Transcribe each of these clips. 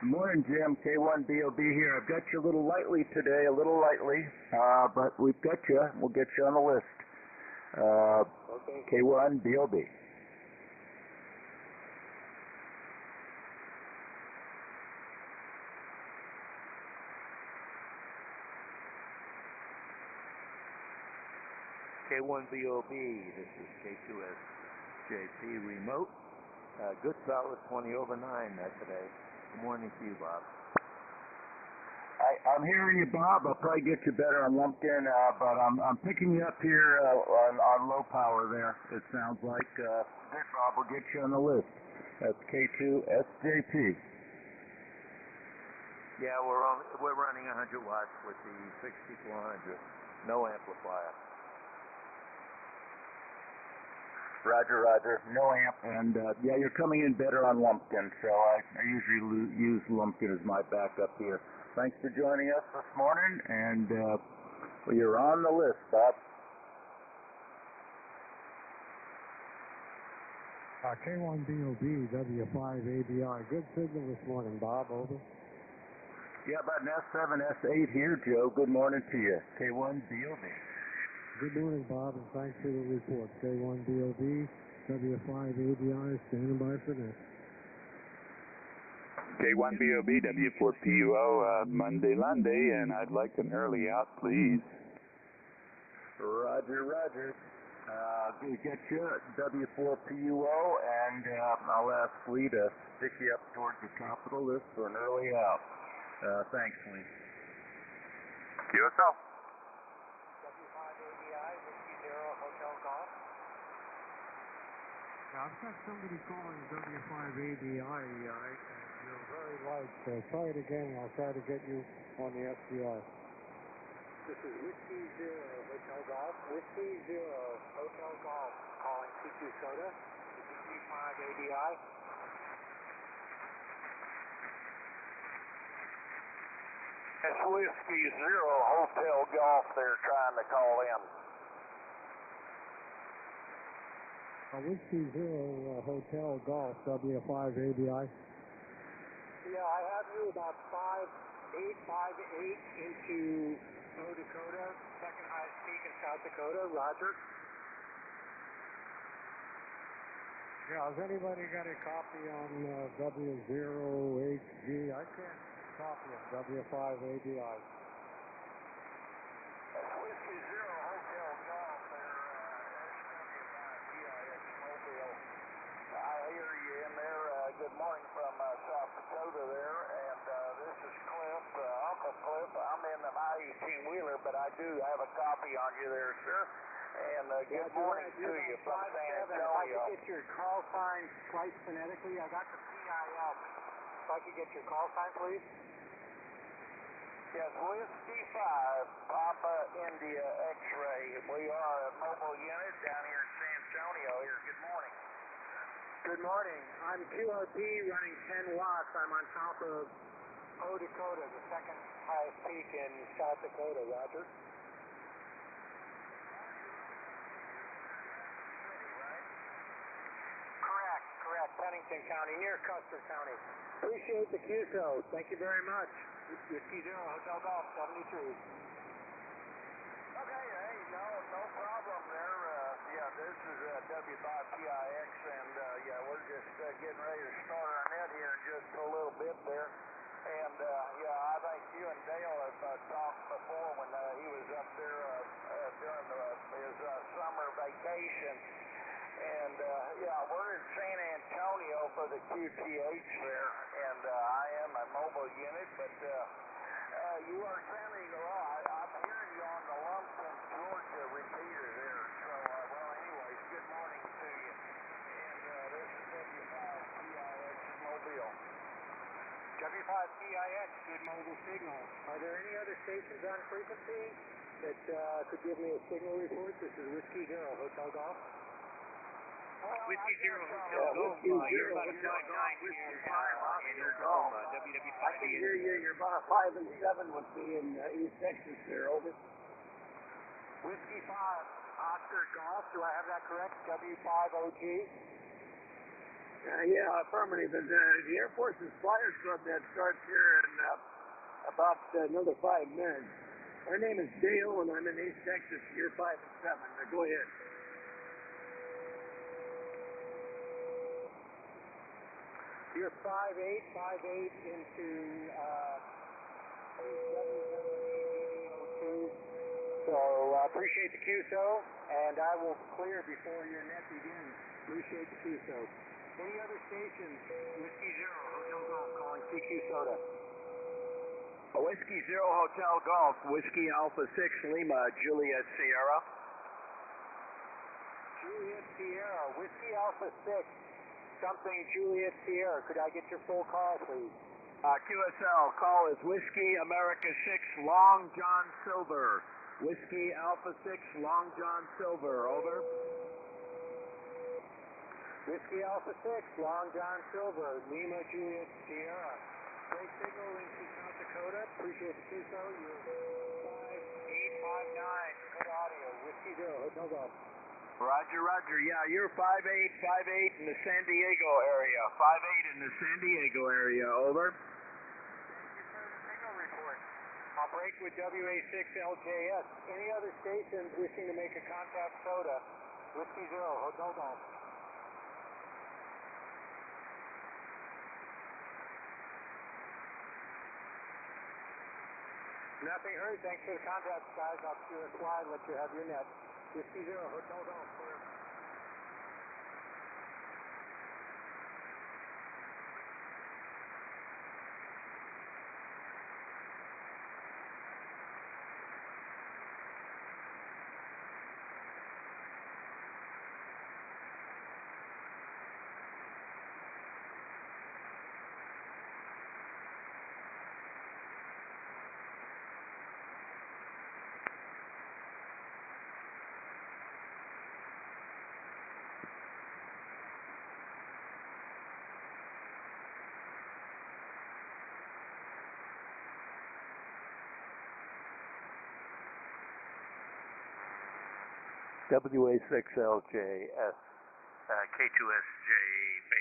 Morning, Jim. K4YDB here. I've got you a little lightly today, but we've got you. We'll get you on the list. Okay. K4YDB. K4YDB, this is K2SJP remote. Good solid 20 over 9 today. Good morning to you, Bob. I'm hearing you, Bob. I'll probably get you better on Lumpkin, but I'm picking you up here on low power there. It sounds like. Good, Bob. We'll get you on the list. That's K2SJP. Yeah, we're running 100 watts with the 6400. No amplifier. Roger. No amp. And, yeah, you're coming in better on Lumpkin, so I usually use Lumpkin as my backup here. Thanks for joining us this morning, and well, you're on the list, Bob. K4YDB, W5ADI. Good signal this morning, Bob. Over. Yeah, about an S7, S8 here, Joe. Good morning to you. K4YDB. Good morning, Bob, and thanks for the report. K4YDB, W5ADI, standing by for next. K4YDB, W4PUO, Monday, and I'd like an early out, please. Roger. We'll get you W4PUO, and I'll ask Lee to stick you up towards the top of the list for an early out. Thanks, Lee. QSL. W5ADI, Whiskey Zero, Hotel Golf. Now, I've got somebody calling W5ADI, and you're very light, so try it again. I'll try to get you on the SDR. This is Whiskey Zero, Hotel Golf. Whiskey Zero, Hotel Golf, calling C2 Soda. W5ADI. It's Whiskey Zero Hotel Golf they're trying to call in. Whiskey Zero Hotel Golf, W5ADI. Yeah, I have you about 5858 into O Dakota, second highest peak in South Dakota. Roger. Yeah, has anybody got a copy on W0HG? I can't copy it, W5ADI. That's Whiskey Zero Hotel Golf there, SW5PIX Mobile. I hear you in there. Good morning from South Dakota there, and this is Cliff, Uncle Cliff. I'm in my 18-wheeler, but I do have a copy on you there, sir. And good morning to you from San Antonio. If I could get your call sign twice phonetically, I got the PIL. If I could get your call sign, please. Yes, Whiskey 5, Papa India X-Ray. We are a mobile unit down here in San Antonio here. Good morning. Good morning. I'm QRP running 10 watts. I'm on top of O Dakota, the second highest peak in South Dakota. Roger. Correct. Pennington County, near Custer County. Appreciate the QSO. Thank you very much. Whiskey Zero Hotel Golf, 73. Okay, hey, no problem there. Yeah, this is W5PIX, and yeah, we're just getting ready to start our net here in just a little bit there. And yeah, I think you and Dale have talked before when he was up there during his summer vacation. And yeah, we're in San Antonio for the QTH there, and I am a mobile unit, but you are sounding I'm hearing you on the Lumpkin, Georgia repeater there. So, well, anyways, good morning to you. And this is W5PIX Mobile. W5PIX, good mobile signal. Are there any other stations on frequency that could give me a signal report? This is Whiskey Zero Hotel Golf. Whiskey Zero Hotel Golf, you're about a 5-9 here in Oklahoma, WW5. I can hear you. You're about a 5 and 7 would be in East Texas there, over. Whiskey 5, Oscar Golf, do I have that correct? W5OG? Yeah, affirmative. And, the Air Force's Flyers Club that starts here in about another 5 minutes. My name is Dale, and I'm in East Texas, year 5 and 7. Go ahead. You're 5-8 into 7-7-8-2. So appreciate the QSO, and I will clear before your net begins. Appreciate the QSO. Any other stations? Whiskey Zero, Hotel Golf, calling CQ Soda. Whiskey Zero Hotel Golf, Whiskey Alpha 6 Lima, Juliet Sierra. Juliet Sierra, Whiskey Alpha 6, something Juliet Sierra. Could I get your full call, please? QSL, call is Whiskey America 6 Long John Silver. Whiskey Alpha 6 Long John Silver, over. Whiskey Alpha 6, Long John Silver, Lima Juliet Sierra. Great signal into South Dakota. Appreciate the QSO. You're 5859. Good audio. Whiskey Zero, Hotel Golf. Roger, roger. Yeah, you're 5858 in the San Diego area. 58 in the San Diego area, over. Thank you for the signal report. I'll break with WA6LJS. Any other stations wishing to make a contact soda? Whiskey Zero, Hotel Golf. Nothing heard. Thanks for the contact, guys. I'll do a slide, let you have your net. Whiskey Zero, Hotel Golf, clear. WA6LJS, K2SJB.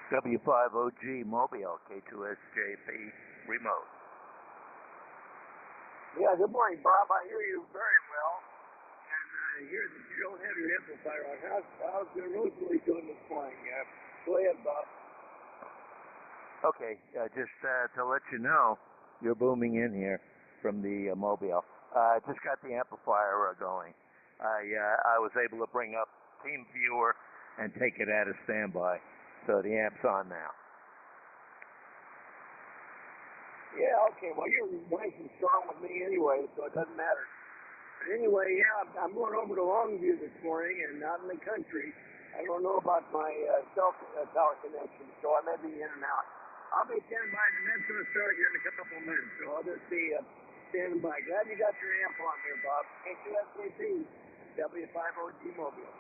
W5OG Mobile, K2SJB, remote. Yeah, good morning, Bob. I hear you very well. And I hear that you don't have your amplifier on. How's the Rosalie doing this morning? Go ahead, Bob. Okay, just to let you know, you're booming in here from the mobile. Just got the amplifier going. I was able to bring up Team Viewer and take it out of standby. So the amp's on now. Yeah, okay. Well, you're nice and strong with me anyway, so it doesn't matter. But anyway, yeah, I'm going over to Longview this morning and out in the country. I don't know about my cell tower connection, so I may be in and out. I'll be standing by. The net's going to start here in a couple of minutes, so I'll just be standing by. Glad you got your amp on there, Bob. K2SJP, W5OG Mobile.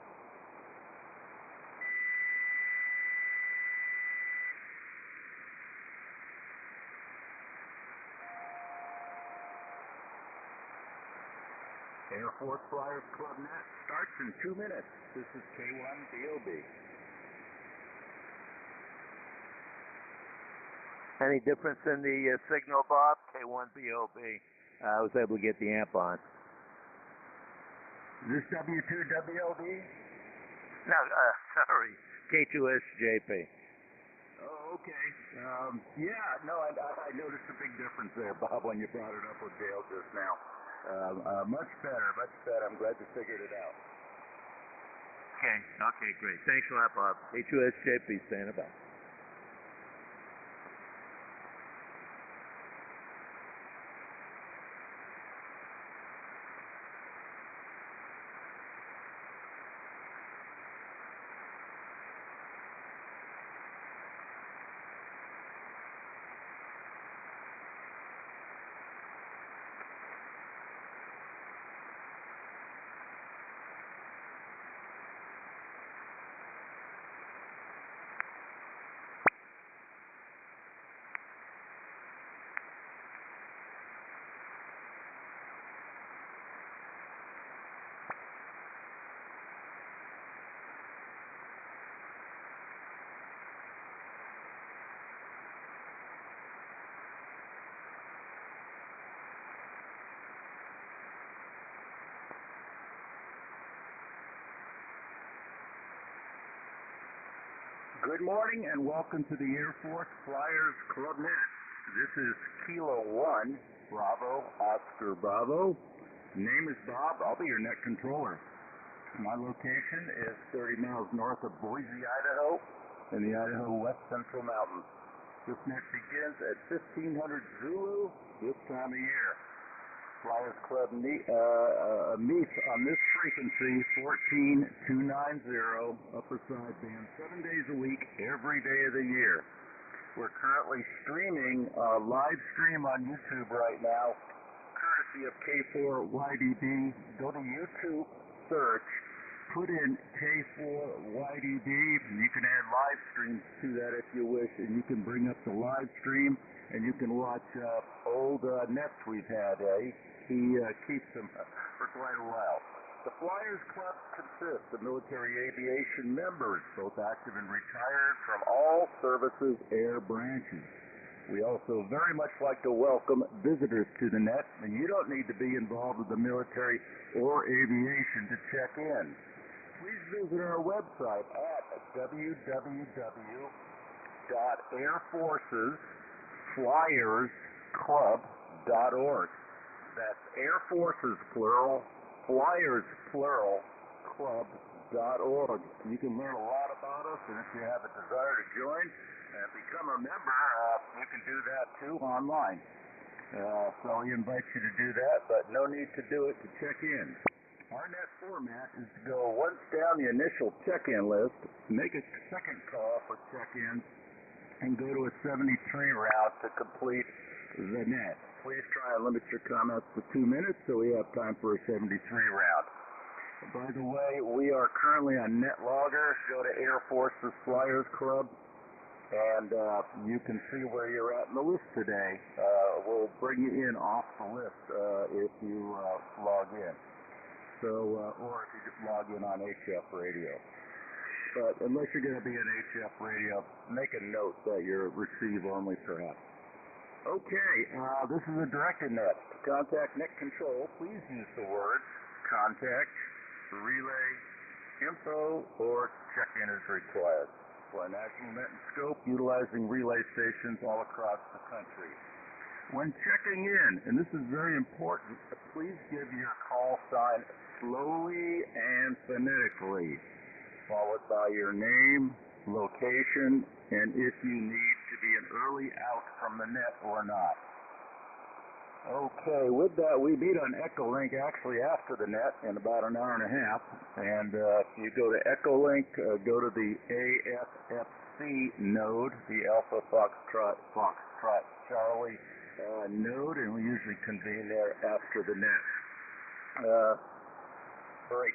Air Force Flyers Club Net starts in 2 minutes. This is K1DOB. Any difference in the signal, Bob? K1BOB. I was able to get the amp on. Is this W2WOB? No, sorry. K2SJP. Oh, okay. Yeah, no, I noticed a big difference there, Bob, when you brought it up with Dale just now. Much better, much better. I'm glad you figured it out. Okay, great. Thanks a lot, Bob. K2SJP, standing by. Good morning and welcome to the Air Force Flyers Club Net. This is Kilo 1, Bravo, Oscar Bravo. Name is Bob. I'll be your net controller. My location is 30 miles north of Boise, Idaho, in the Idaho West Central Mountains. This net begins at 1500 Zulu this time of year. Flyers Club meets on this frequency, 14290, upper sideband, 7 days a week, every day of the year. We're currently streaming live stream on YouTube right now, courtesy of K4YDB. Go to YouTube, search, put in K4YDB, and you can add live streams to that if you wish, and you can bring up the live stream, and you can watch old nets we've had. He keeps them for quite a while. The Flyers Club consists of military aviation members, both active and retired, from all services air branches. We also very much like to welcome visitors to the net, and you don't need to be involved with the military or aviation to check in. Please visit our website at www.airforcesflyersclub.org. That's Air Forces, plural, Flyers, plural, club.org. You can learn a lot about us, and if you have a desire to join and become a member, you can do that too online. So we invite you to do that, but no need to do it to check in. Our net format is to go once down the initial check-in list, make a second call for check-in, and go to a 73 route to complete the net. Please try and limit your comments to 2 minutes so we have time for a 73 round. By the way, we are currently on NetLogger. Go to Air Forces Flyers Club, and you can see where you're at in the list today. We'll bring you in off the list if you log in. So, or if you just log in on HF radio. But unless you're going to be in HF radio, make a note that you're receive only perhaps. Okay, this is a directed net. To contact net control, please use the words contact, relay, info, or check-in is required. For a national net and scope, utilizing relay stations all across the country. When checking in, and this is very important, please give your call sign slowly and phonetically, followed by your name, location, and if you need to be an early out from the net or not. Okay, with that, we meet on Echolink actually after the net in about an hour and a half. And if you go to Echolink, go to the AFFC node, the Alpha Foxtrot Charlie node, and we usually convene there after the net. Break.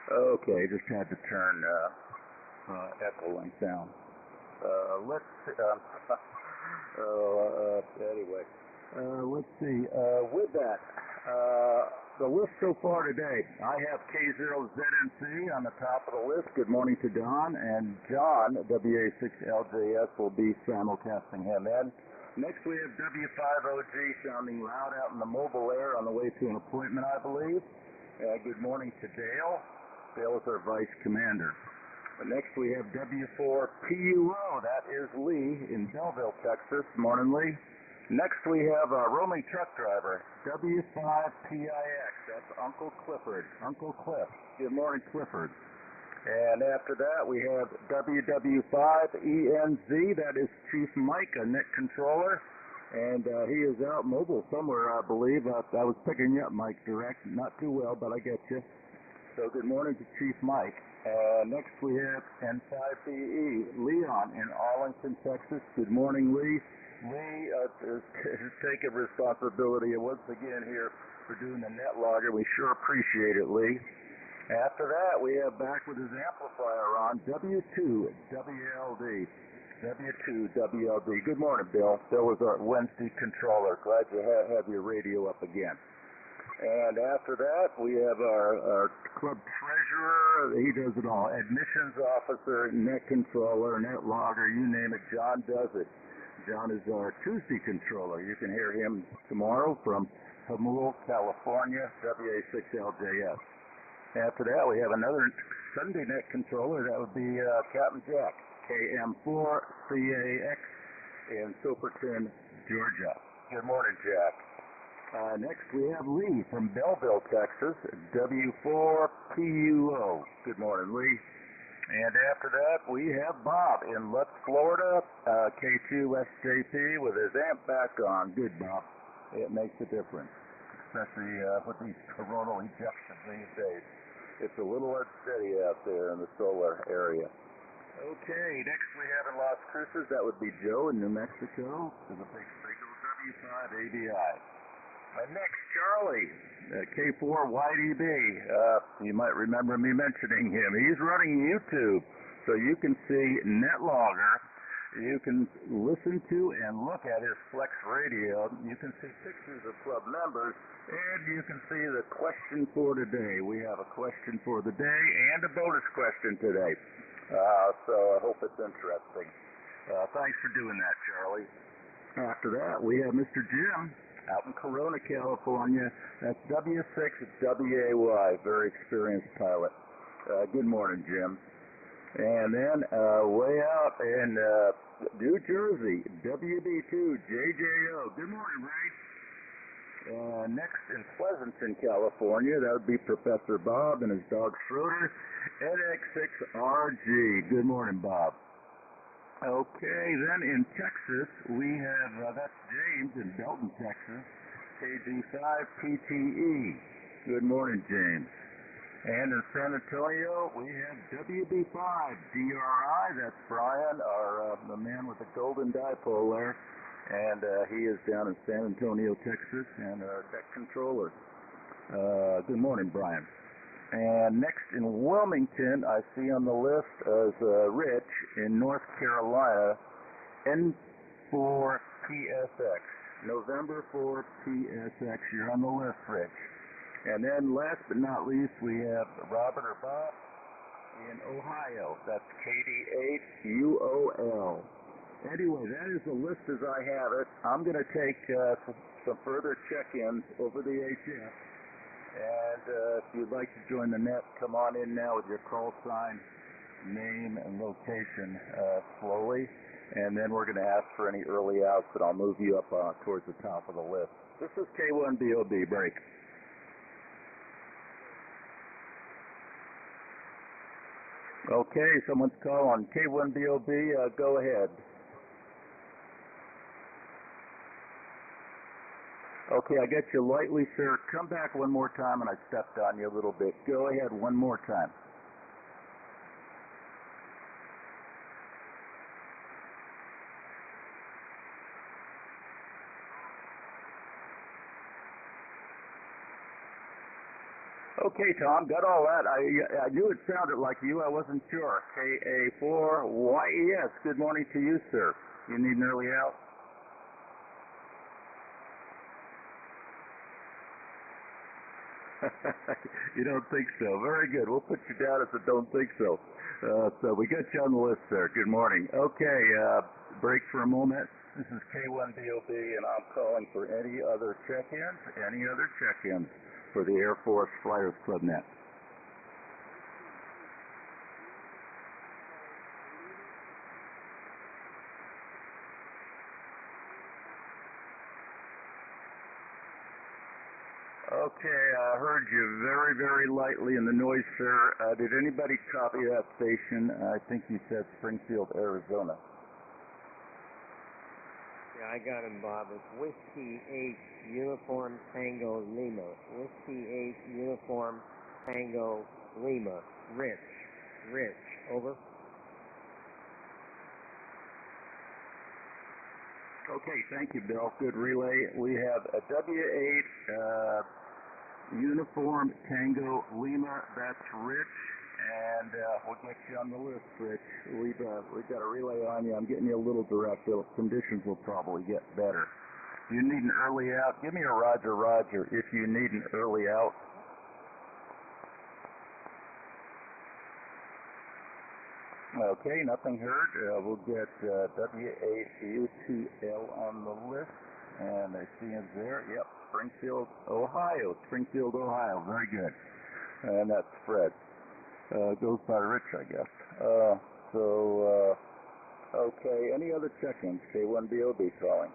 Okay, just had to turn Echolink down. Let's see. Anyway, let's see. With that, the list so far today, I have K0ZNC on the top of the list. Good morning to Don, and John, WA6LJS, will be simulcasting him in. Next, we have W5OG sounding loud out in the mobile air on the way to an appointment, I believe. Good morning to Dale. Dale is our Vice Commander. Next, we have W4PUO. That is Lee in Belleville, Texas. Morning, Lee. Next, we have a roaming truck driver, W5PIX. That's Uncle Clifford. Uncle Cliff. Good morning, Clifford. And after that, we have WW5ENZ. That is Chief Mike, a net controller. And he is out mobile somewhere, I believe. I was picking you up, Mike, direct. Not too well, but I get you. So good morning to Chief Mike. Next we have N5BE, Leon in Arlington, Texas. Good morning, Lee. Lee is taking responsibility once again here for doing the net logger. We sure appreciate it, Lee. After that, we have back with his amplifier on, W2WLD. W2WLD. Good morning, Bill. Bill was our Wednesday controller. Glad you have your radio up again. And after that, we have our club treasurer. He does it all. Admissions officer, net controller, net logger, you name it. John does it. John is our Tuesday controller. You can hear him tomorrow from Hamul, California, WA6LJS. After that, we have another Sunday net controller. That would be Captain Jack, KM4CAX in Silverton, Georgia. Good morning, Jack. Next, we have Lee from Belleville, Texas, W4PUO. Good morning, Lee. And after that, we have Bob in Lutz, Florida, K2SJP with his amp back on. Good, Bob. It makes a difference, especially with these coronal ejections these days. It's a little unsteady out there in the solar area. Okay, next we have in Las Cruces, that would be Joe in New Mexico, with a big signal, W5ABI. Next, Charlie, K4YDB. You might remember me mentioning him. He's running YouTube, so you can see NetLogger. You can listen to and look at his Flex radio. You can see pictures of club members, and you can see the question for today. We have a question for the day and a bonus question today. So I hope it's interesting. Thanks for doing that, Charlie. After that, we have Mr. Jim out in Corona, California. That's W6WAY, very experienced pilot. Good morning, Jim. And then way out in New Jersey, WB2JJO. Good morning, Ray. Next in Pleasanton, California, that would be Professor Bob and his dog Schroeder, NX6RG. Good morning, Bob. Okay, then in Texas, we have, that's James in Belton, Texas, KG5PTE. Good morning, James. And in San Antonio, we have WB5DRI. That's Brian, the man with the golden dipole there. And he is down in San Antonio, Texas, and our tech controller. Good morning, Brian. And next in Wilmington, I see on the list as Rich in North Carolina, N4PSX. November 4 PSX. You're on the list, Rich. And then last but not least, we have Robert or Bob in Ohio. That's KD8UOL. Anyway, that is the list as I have it. I'm going to take some further check-ins over the HF. And if you'd like to join the net, come on in now with your call sign, name, and location slowly. And then we're going to ask for any early outs, and I'll move you up towards the top of the list. This is K1BOB. Break. Okay, someone's calling. K1BOB, go ahead. Okay, I got you lightly, sir. Come back one more time, and I stepped on you a little bit. Go ahead one more time. Okay, Tom, got all that. I knew it sounded like you. I wasn't sure. K4YES. Good morning to you, sir. You need an early out? You don't think so. Very good. We'll put you down as a don't think so. So we got you on the list, sir. Good morning. Okay, break for a moment. This is K1BOB, and I'm calling for any other check-ins, for the Air Force Flyers Club Net. Okay, I heard you very, very lightly in the noise, sir. Did anybody copy that station? I think you said Springfield, Arizona. Yeah, I got him, Bob. It's Whiskey 8 Uniform Tango Lima. Whiskey 8 Uniform Tango Lima. Rich. Over. Okay, thank you, Bill. Good relay. We have a W8 Uniform Tango Lima. That's Rich, and we'll get you on the list, Rich. We've got a relay on you. I'm getting you a little direct. The conditions will probably get better. You need an early out? Give me a Roger, Roger, if you need an early out. Okay, nothing heard. We'll get WAU2L on the list. And I see him there. Yep, Springfield, Ohio. Springfield, Ohio. Very good. And that's Fred. Goes by Rich, I guess. Okay, any other check-ins? K4YDB calling.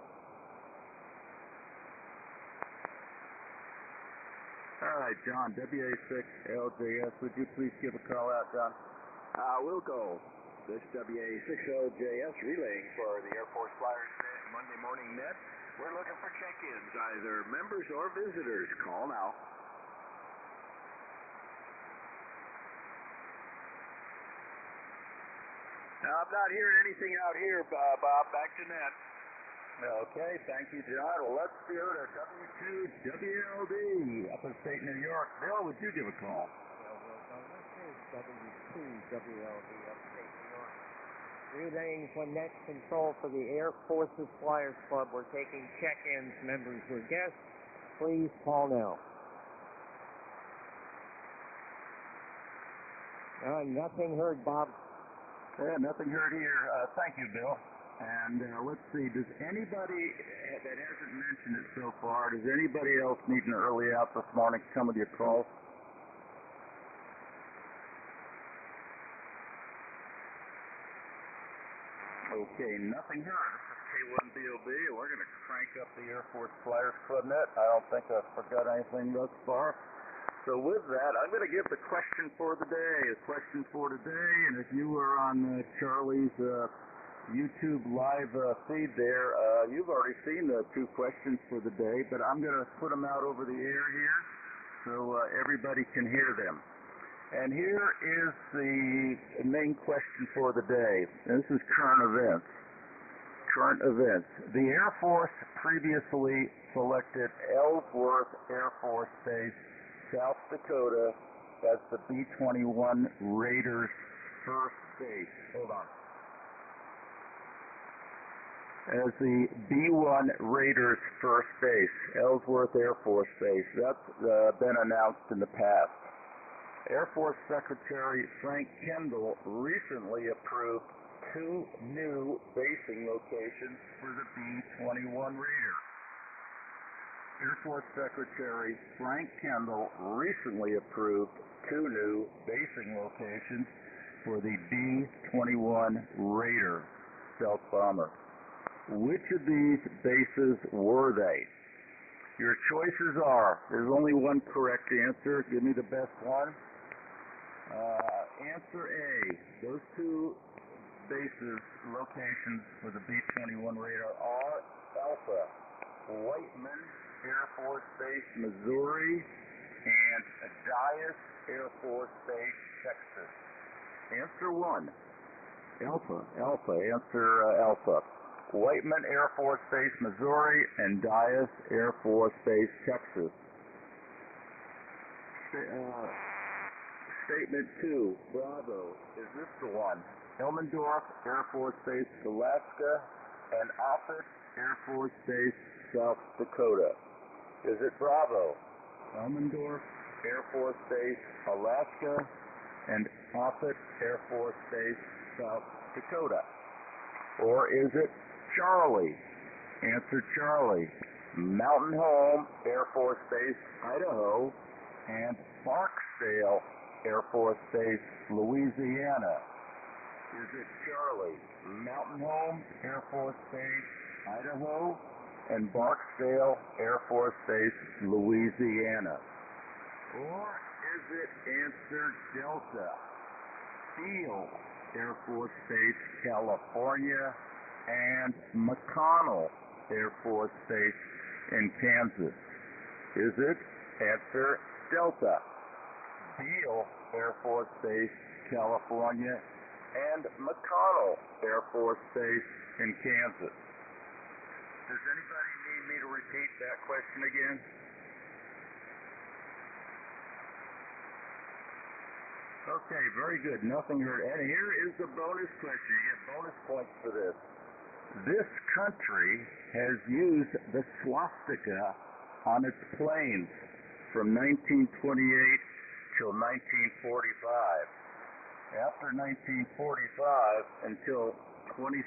All right, John, WA6LJS, would you please give a call out, John? Wilco, this WA6LJS relaying for the Air Force Flyers Monday Morning Net. We're looking for check-ins, either members or visitors. Call now. Now, I'm not hearing anything out here, Bob. Back to net. Okay, thank you, John. Well, let's go to W2WLD up in state New York. Bill, would you give a call? This is W2WLD upstate New York. Relaying for net control for the Air Forces Flyers Club. We're taking check-ins, members or guests. Please call now. Nothing heard, Bob. Yeah, nothing heard here. Thank you, Bill. And let's see, does anybody that hasn't mentioned it so far, does anybody else need an early out this morning? Come with your calls. Okay, nothing heard. This is K4YDB. We're going to crank up the Air Force Flyers Club net. I don't think I've forgot anything thus far. So with that, I'm going to give the question for the day. A question for today, and if you were on Charlie's YouTube live feed there, you've already seen the two questions for the day, but I'm going to put them out over the air here so everybody can hear them. And here is the main question for the day. This is current events. Current events. The Air Force previously selected Ellsworth Air Force Base, South Dakota, as the B-21 Raiders' first base. Hold on. As the B-1 Raiders' first base, Ellsworth Air Force Base. That's been announced in the past. Air Force Secretary Frank Kendall recently approved 2 new basing locations for the B-21 Raider. Air Force Secretary Frank Kendall recently approved 2 new basing locations for the B-21 Raider stealth bomber. Which of these bases were they? Your choices are, there's only one correct answer. Give me the best one. Answer A, those 2 bases, locations for the B-21 Raider are Alpha, Whiteman Air Force Base, Missouri, and Dyess Air Force Base, Texas. Answer 1, Alpha, answer Alpha. Whiteman Air Force Base, Missouri, and Dyess Air Force Base, Texas. Statement 2, Bravo. Is this the one? Elmendorf Air Force Base, Alaska, and Offutt Air Force Base, South Dakota. Is it Bravo? Elmendorf Air Force Base, Alaska, and Offutt Air Force Base, South Dakota? Or is it Charlie? Answer Charlie. Mountain Home Air Force Base, Idaho, and Barksdale Air Force Base, Louisiana. Is it Charlie? Mountain Home Air Force Base, Idaho, and Barksdale Air Force Base, Louisiana? Or is it answer Delta? Field Air Force Base, California, and McConnell Air Force Base in Kansas? Is it answer Delta? Beale Air Force Base, California, and McConnell Air Force Base in Kansas? Does anybody need me to repeat that question again? Okay, very good. Nothing heard. And here is the bonus question. You get bonus points for this. This country has used the swastika on its planes from 1928 till 1945. After 1945 until 2017,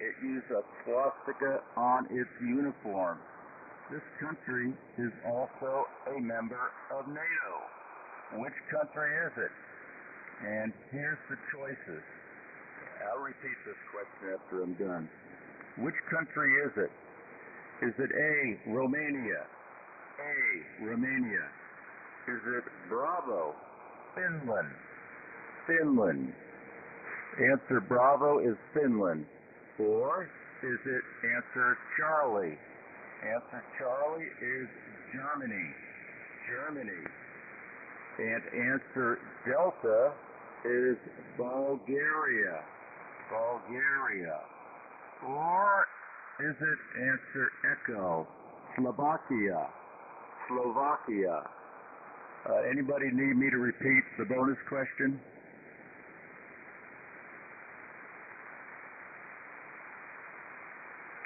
it used a swastika on its uniform. This country is also a member of NATO. Which country is it? And here's the choices. I'll repeat this question after I'm done. Which country is it? Is it A, Romania? A, Romania. Is it Bravo, Finland? Finland. Answer Bravo is Finland. Or is it answer Charlie? Answer Charlie is Germany. Germany. And answer Delta is Bulgaria. Bulgaria. Or is it answer Echo? Slovakia. Slovakia. Anybody need me to repeat the bonus question?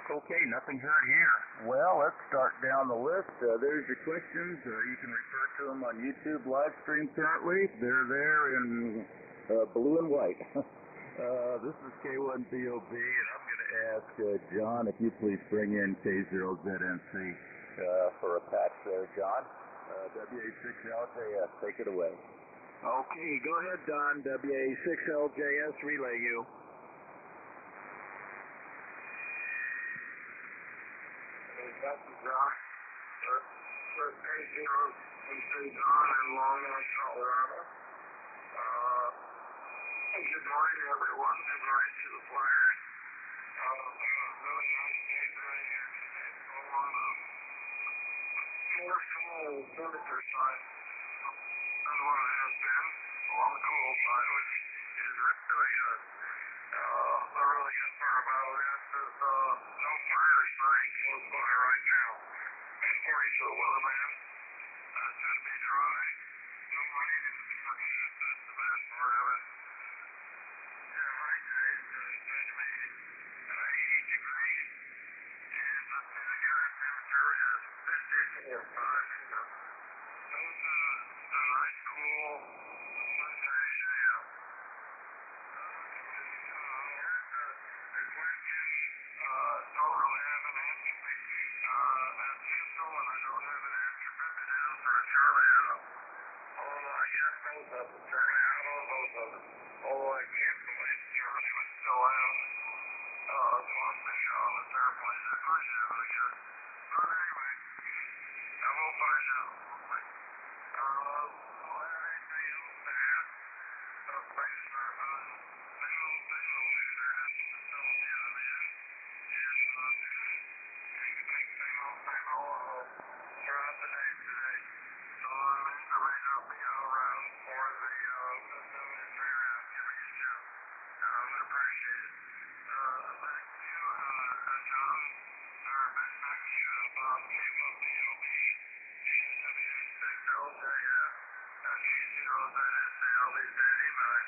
Okay, nothing heard here. Well, let's start down the list. There's your questions. You can refer to them on YouTube live stream currently. They're there in blue and white. This is K4YDB, and I'm going to ask John if you please bring in K0ZNC for a patch there, John. WA6LJS, take it away. Okay, go ahead, Don. WA6LJS, relay you. This is John. First K0MC John in Longmont, Colorado. Good morning, everyone. Good morning to the players. Really nice day today here today. So on the more cool temperature side than what it has been. On the cool side, which is really good. The really good part about this is no fires burning close by right now. According to the weatherman, it's going to be dry. No rain in the forecast. That's the best part of it. Yeah, right today it's going to be 80 degrees, and the current temperature is 54.5. So it's a nice, cool, sunshiny day out. The question don't really have an answer. That's Central, and I don't have an answer written down for a Charlie out. Yes, both of them. Charlie out on both of them. Although I can't believe Charlie would still have swastika on this airplane. That might have, I guess. But anyway, I will find out. We'll have anything else to ask. Places are same old here. There has some facility I'm in. And expect same old throughout the day today. So I may not be around for the facility around. Give me a shout. I would appreciate it. Back to you, John. Back to you about K4YDB and WA6LJS. K0ZNC. I'll be standing by.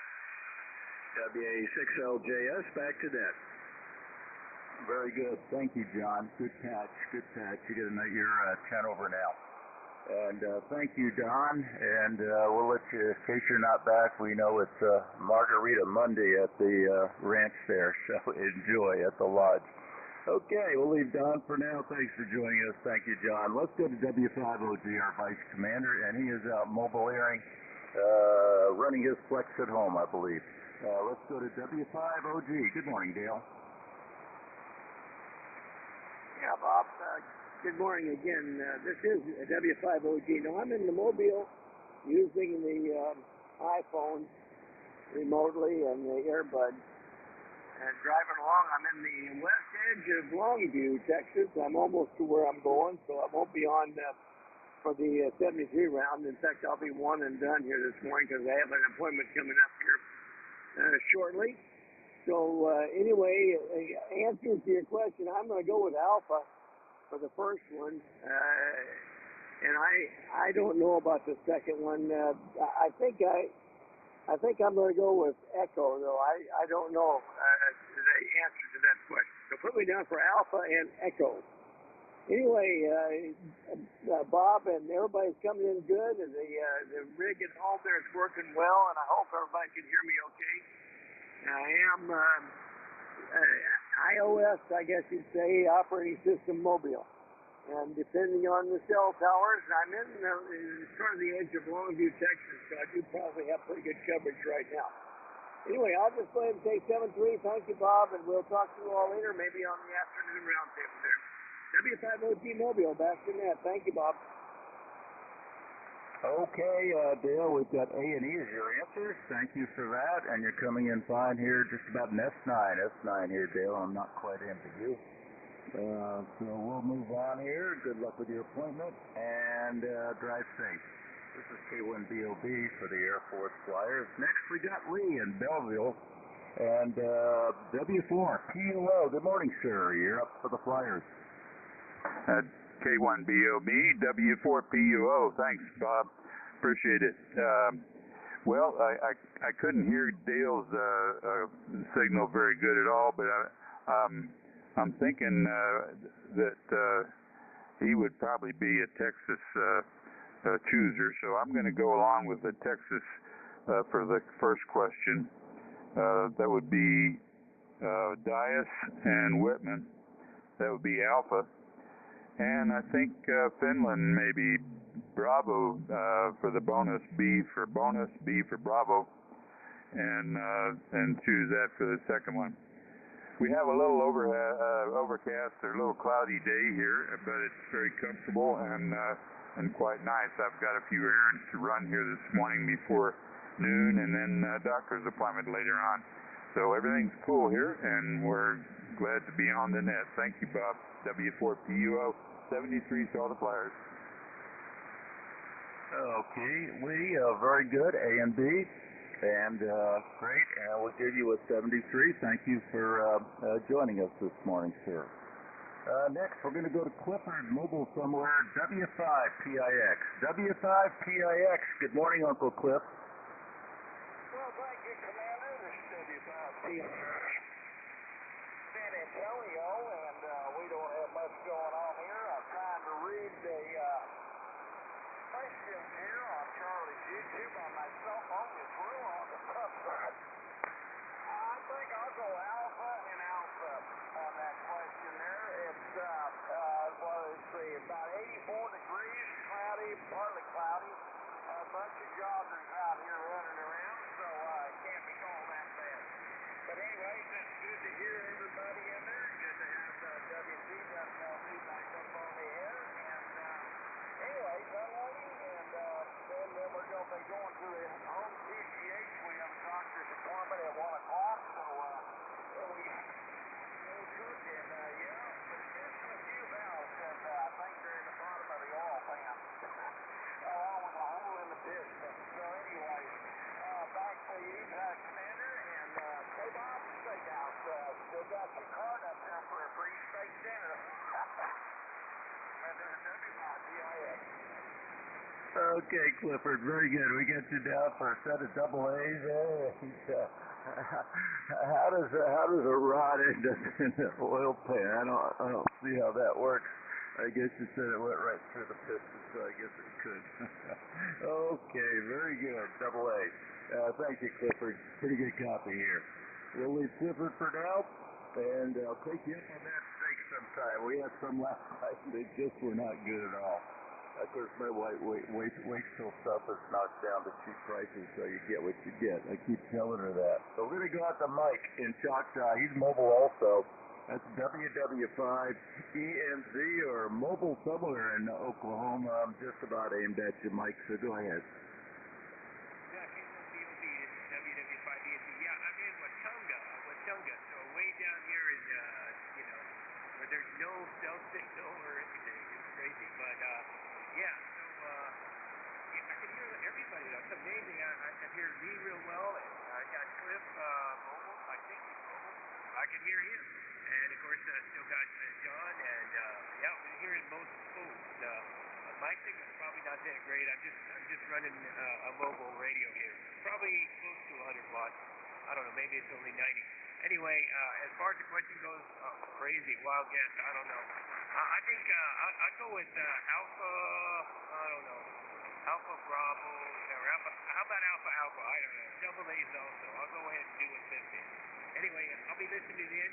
WA6LJS, back to net. Very good. Thank you, John. Good catch. Good catch. You're 10 over now. And thank you, Don. And we'll let you, in case you're not back, we know it's Margarita Monday at the ranch there, so enjoy at the lodge. Okay, we'll leave Don for now. Thanks for joining us. Thank you, John. Let's go to W5OG, our Vice Commander, and he is out mobile airing, running his flex at home, I believe. Let's go to W5OG. Good morning, Dale. Yeah, Bob. Good morning again. This is W5OG. Now, I'm in the Mobile using the iPhone remotely and the earbud. And driving along, I'm in the west edge of Longview, Texas. I'm almost to where I'm going, so I won't be on for the 73 round. In fact, I'll be one and done here this morning because I have an appointment coming up here shortly. So anyway, answer to your question, I'm going to go with Alpha for the first one, and I don't know about the second one. I think I'm going to go with Echo, though. I don't know the answer to that question. So put me down for Alpha and Echo. Anyway, Bob and everybody's coming in good, and the rig at home there is working well, and I hope everybody can hear me okay. I am iOS, I guess you'd say, operating system mobile. And depending on the cell towers, I'm in sort of the edge of Longview, Texas, so I do probably have pretty good coverage right now. Anyway, I'll just go ahead and say 7-3. Thank you, Bob, and we'll talk to you all later, maybe on the afternoon roundtable there. W5OG Mobile, back to net. Thank you, Bob. Okay, Dale, we've got A&E as your answer. Thank you for that, and you're coming in fine here, just about an S9. S9 here, Dale. I'm not quite into you. So we'll move on here. Good luck with your appointment, and drive safe. This is K1BOB for the Air Force Flyers. Next, we got Lee in Belleville, and W4PUO. Good morning, sir. You're up for the Flyers. K1BOB, W4PUO. Thanks, Bob. Appreciate it. Well, I couldn't hear Dale's signal very good at all, but I'm thinking that he would probably be a Texas chooser, so I'm going to go along with the Texas for the first question. That would be Dias and Whitman. That would be Alpha. And I think Finland maybe Bravo for the bonus, B for bonus, B for Bravo, and choose that for the second one. We have a little overcast or a little cloudy day here, but it's very comfortable and quite nice. I've got a few errands to run here this morning before noon, and then a doctor's appointment later on. So everything's cool here, and we're glad to be on the net. Thank you, Bob. W4PUO 73 saw the Flyers. Okay, Lee, very good. A and B. And great. We'll give you a 73. Thank you for joining us this morning, sir. Next, we're going to go to Clifford, mobile somewhere, W5PIX. W5PIX. Good morning, Uncle Cliff. Well, thank you, Commander. This is W5PIX. San Antonio, and we don't have much going on here. I'm trying to read the questions here on Charlie's YouTube on my cell phone. It's real on the tough side. I think I'll go Alpha and Alpha on that question there. It's, let's see, about 84 degrees, cloudy, partly cloudy. A bunch of joggers out here running around, so it can't be all that bad. But anyway, it's good to hear everybody in there. Good to have WC, WLB back up on the air. And anyway, downloading, and then we're going to be going to the home PGH. We have a doctor's appointment at 1 o'clock, so we cook, and yeah, but there's a few valves that I think they're in the bottom of the oil pan, along with a hole in the piston. So anyway, back to you, Commander, and hey, Bob, Steakhouse, still got your card up there for a free steak dinner. And there's W5PIX. Okay, Clifford, very good. We get you down for a set of double A's. How does a rod end up in the oil pan? I don't see how that works. I guess you said it went right through the piston, so I guess it could. Okay, very good. Double A. Thank you, Clifford. Pretty good copy here. We'll leave Clifford for now, and I'll take you up on that steak sometime. We had some last night, and they just were not good at all. Of course, my Waitsville stuff is knocked down to cheap prices, so you get what you get. I keep telling her that. So we're going to go out to Mike in Choctaw. He's mobile also. That's WW5ENZ, or mobile somewhere in Oklahoma. I'm just about aimed at you, Mike, so go ahead. Yeah, K4YDB, this is WW5ENZ. Yeah, I'm in Watonga, so way down here in, where there's no cell signal or anything. It's crazy, but, yeah, so, I can hear everybody. That's amazing. I can hear me real well, and I got Cliff, mobile. I think he's mobile. I can hear him. And, of course, still got John, and, yeah, we're hearing most folks. My signal's probably not that great. I'm just running a mobile radio here. Probably close to 100 watts. I don't know, maybe it's only 90. Anyway, as far as the question goes, crazy, wild guess, I don't know. I think I'd go with Alpha, I don't know, Alpha Bravo, or Alpha, how about Alpha Alpha? I don't know. Double A's also. I'll go ahead and do what this is. Anyway, I'll be listening in,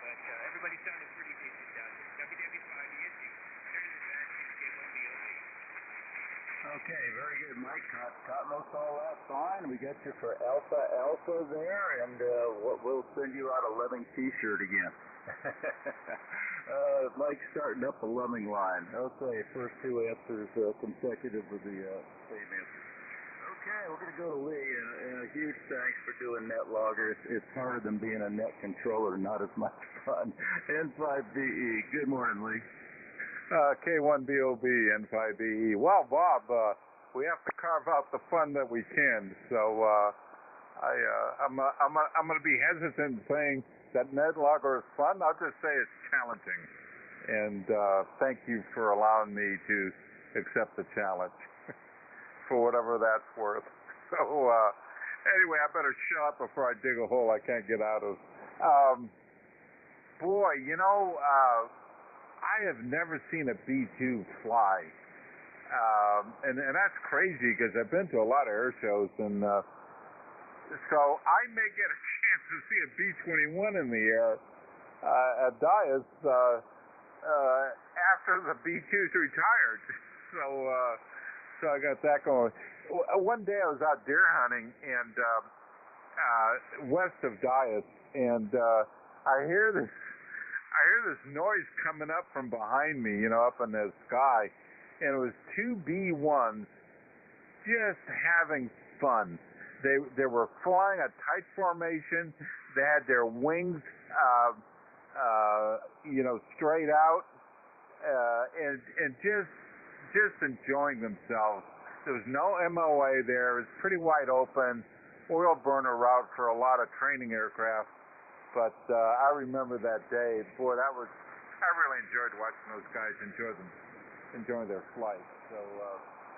but everybody sounded pretty decent down here. WW5ESG, better than that, K4YDB. Okay, very good, Mike. Caught most all that fine. We got you for Alpha Alpha there, and we'll send you out a Lemming T-shirt again. Mike's starting up the Lemming line. Okay, first two answers consecutive with the same answer. Okay, we're going to go to Lee, and a huge thanks for doing net logger. It's harder than being a net controller, not as much fun. N5BE, good morning, Lee. K1BOB, N5BE. Well, Bob, we have to carve out the fun that we can, so I'm going to be hesitant saying that net logger is fun. I'll just say it's challenging, and thank you for allowing me to accept the challenge. For whatever that's worth. So, anyway, I better shut up before I dig a hole I can't get out of. Boy, you know, I have never seen a B-2 fly. And that's crazy because I've been to a lot of air shows, and so I may get a chance to see a B-21 in the air at Dias after the B-2's retired. So I got that going. One day I was out deer hunting and west of Dias, and I hear this noise coming up from behind me, you know, up in the sky, and it was two B-1s just having fun. They were flying a tight formation. They had their wings, you know, straight out, and just enjoying themselves. There was no MOA there. It was pretty wide open, oil burner route for a lot of training aircraft. But I remember that day. Boy, I really enjoyed watching those guys enjoying their flight. So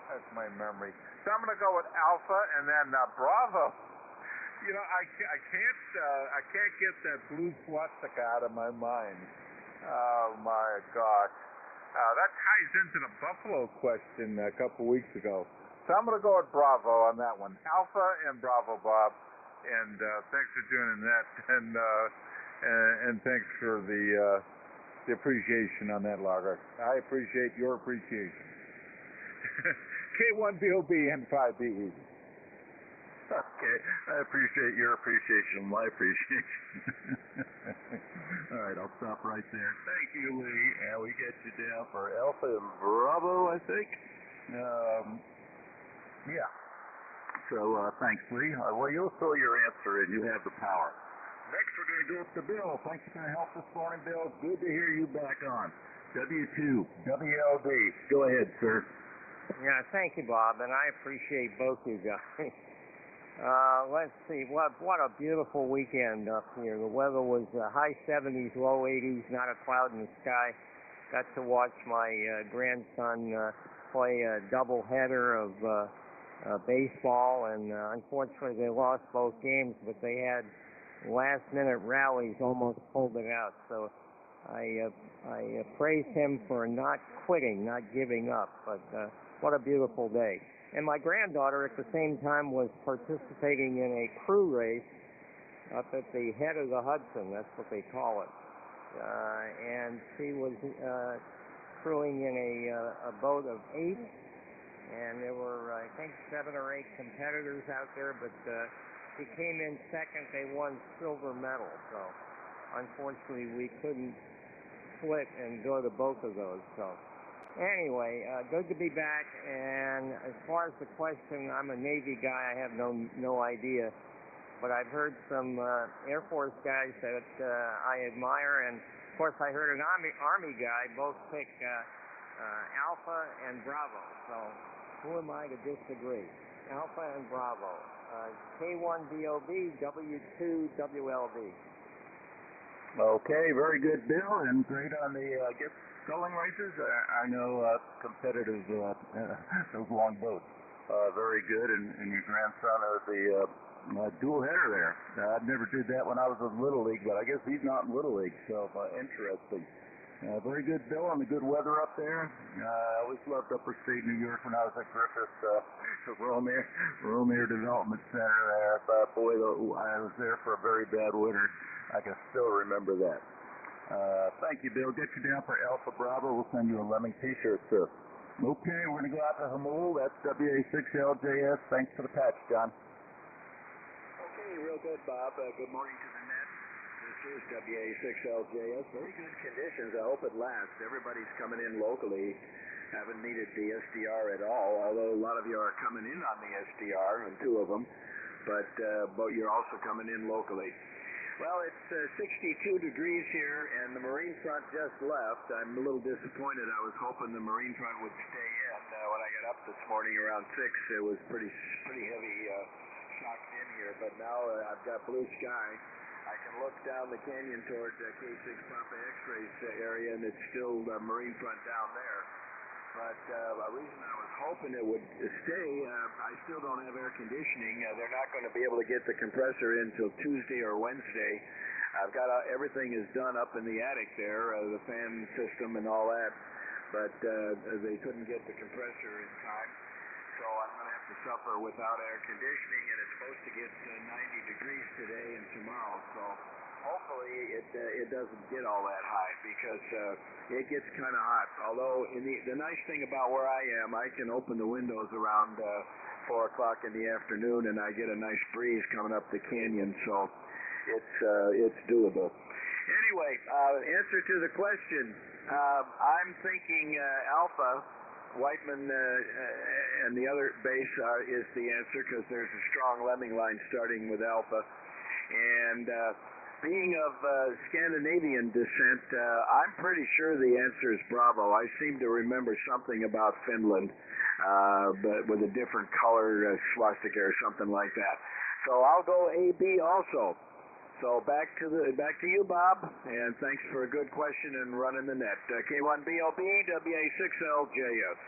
that's my memory. So I'm going to go with Alpha and then Bravo. You know, I can't get that blue swastika out of my mind. Oh my gosh. That ties into the Buffalo question a couple weeks ago. So I'm going to go with Bravo on that one. Alpha and Bravo, Bob. And thanks for doing that. And thanks for the appreciation on that logger. I appreciate your appreciation. K1BOB and 5BE. Okay, I appreciate your appreciation, my appreciation. All right, I'll stop right there. Thank you, Lee. And we get you down for Alpha and Bravo, I think. Yeah. So thanks, Lee. Well, you'll throw your answer in. You have the power. Next, we're going to go up to Bill. Thanks for your help this morning, Bill. Good to hear you back on. W2, WLD. Go ahead, sir. Yeah, thank you, Bob, and I appreciate both you guys. Let's see, what a beautiful weekend up here. The weather was high 70s, low 80s, not a cloud in the sky. Got to watch my grandson play a doubleheader of baseball, and unfortunately they lost both games, but they had last-minute rallies, almost pulled it out. So I praise him for not quitting, not giving up. But what a beautiful day. And my granddaughter at the same time was participating in a crew race up at the head of the Hudson. That's what they call it. And she was crewing in a boat of 8. And there were, I think, 7 or 8 competitors out there. But she came in second. They won silver medal. So unfortunately, we couldn't split and go to both of those. So anyway, good to be back. And as far as the question, I'm a Navy guy. I have no idea. But I've heard some Air Force guys that I admire. And, of course, I heard an Army guy both pick Alpha and Bravo. So who am I to disagree? Alpha and Bravo. K1BOB, W2WLB. Okay, very good, Bill, and great on the sculling races. I know competitive those long boats. Very good, and your grandson is the dual header there. I never did that when I was in Little League, but I guess he's not in Little League, so interesting. Very good, Bill, and the good weather up there. I always loved Upper State New York when I was at Griffith, Romare Development Center there. But boy, I was there for a very bad winter. I can still remember that. Thank you, Bill. Get you down for Alpha Bravo. We'll send you a Lemming t-shirt, sir. Okay, we're going to go out to Hamul. That's WA6LJS. Thanks for the patch, John. Okay, real good, Bob. Good morning to the net. This is WA6LJS. Very good conditions. I hope it lasts. Everybody's coming in locally. Haven't needed the SDR at all, although a lot of you are coming in on the SDR, and 2 of them. But you're also coming in locally. Well, it's 62 degrees here, and the marine front just left. I'm a little disappointed. I was hoping the marine front would stay in. When I got up this morning around 6, it was pretty heavy shocked in here. But now I've got blue sky. I can look down the canyon toward K6 Papa X-rays area, and it's still marine front down there. But the reason I was hoping it would stay, I still don't have air conditioning. They're not going to be able to get the compressor in until Tuesday or Wednesday. I've got everything is done up in the attic there, the fan system and all that. But they couldn't get the compressor in time. So I'm going to have to suffer without air conditioning, and it's supposed to get 90 degrees today and tomorrow. So hopefully it doesn't get all that high, because it gets kind of hot. Although the nice thing about where I am, I can open the windows around 4 o'clock in the afternoon, and I get a nice breeze coming up the canyon, so it's doable. Anyway, answer to the question. I'm thinking Alpha, Whiteman, and the other base is the answer, because there's a strong lemming line starting with Alpha. And being of Scandinavian descent, I'm pretty sure the answer is Bravo. I seem to remember something about Finland, but with a different color swastika or something like that. So I'll go AB also. So back to you, Bob, and thanks for a good question and running the net. K1BOB, WA6LJS.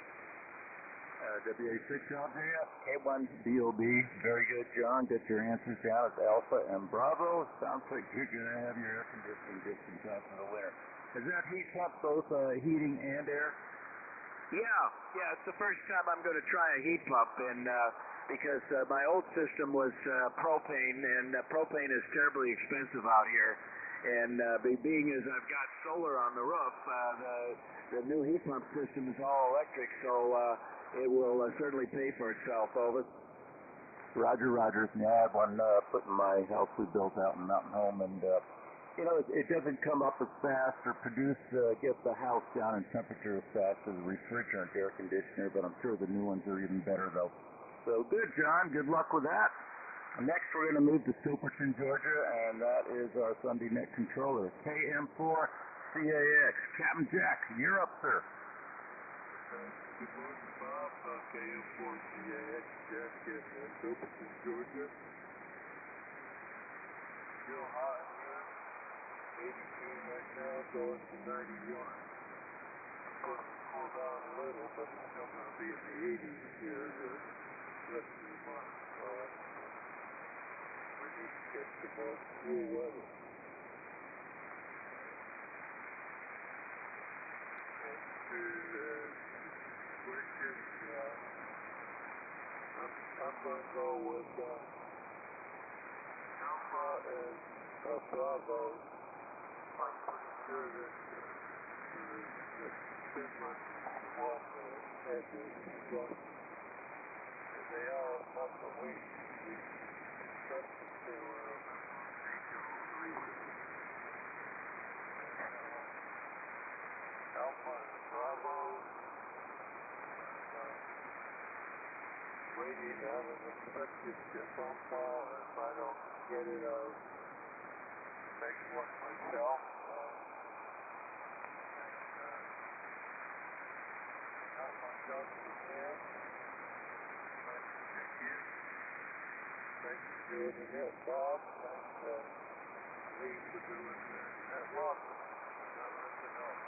WA6LJS, K1BOB. Very good, John. Get your answers down. It's Alpha and Bravo. Sounds like you're going to have your air conditioning distance after the winter. Is that heat pump both heating and air? Yeah, it's the first time I'm going to try a heat pump, and because my old system was propane, and propane is terribly expensive out here. And being as I've got solar on the roof, the new heat pump system is all electric, so it will certainly pay for itself. Over. Roger. Yeah, I have one put in my house we built out in Mountain Home, and it doesn't come up as fast or get the house down in temperature as fast as a refrigerant air conditioner, but I'm sure the new ones are even better, though. So good, John. Good luck with that. Next, we're going to move to Silverton, Georgia, and that is our Sunday net controller, KM4CAX. Captain Jack, you're up, sir. Good morning, Bob. KM4CAX, Jack in Silverton, Georgia. Still hot here. 82 right now, going to 91. Supposed to cool down a little, but it's still going to be in the 80s here the rest of the month. We need to get some more cool weather. And to question, I'm going to go with Alpha and Bravo. I'm pretty sure that the Finland one had the front, and they are up the way. Alpha and Bravo, waiting on an expected phone call, and if I don't get it, I'll make one myself. Not myself if you can. Nice to check in. Thanks for doing the net, Bob. Thanks, Lee, for doing that walk. Not nothing else.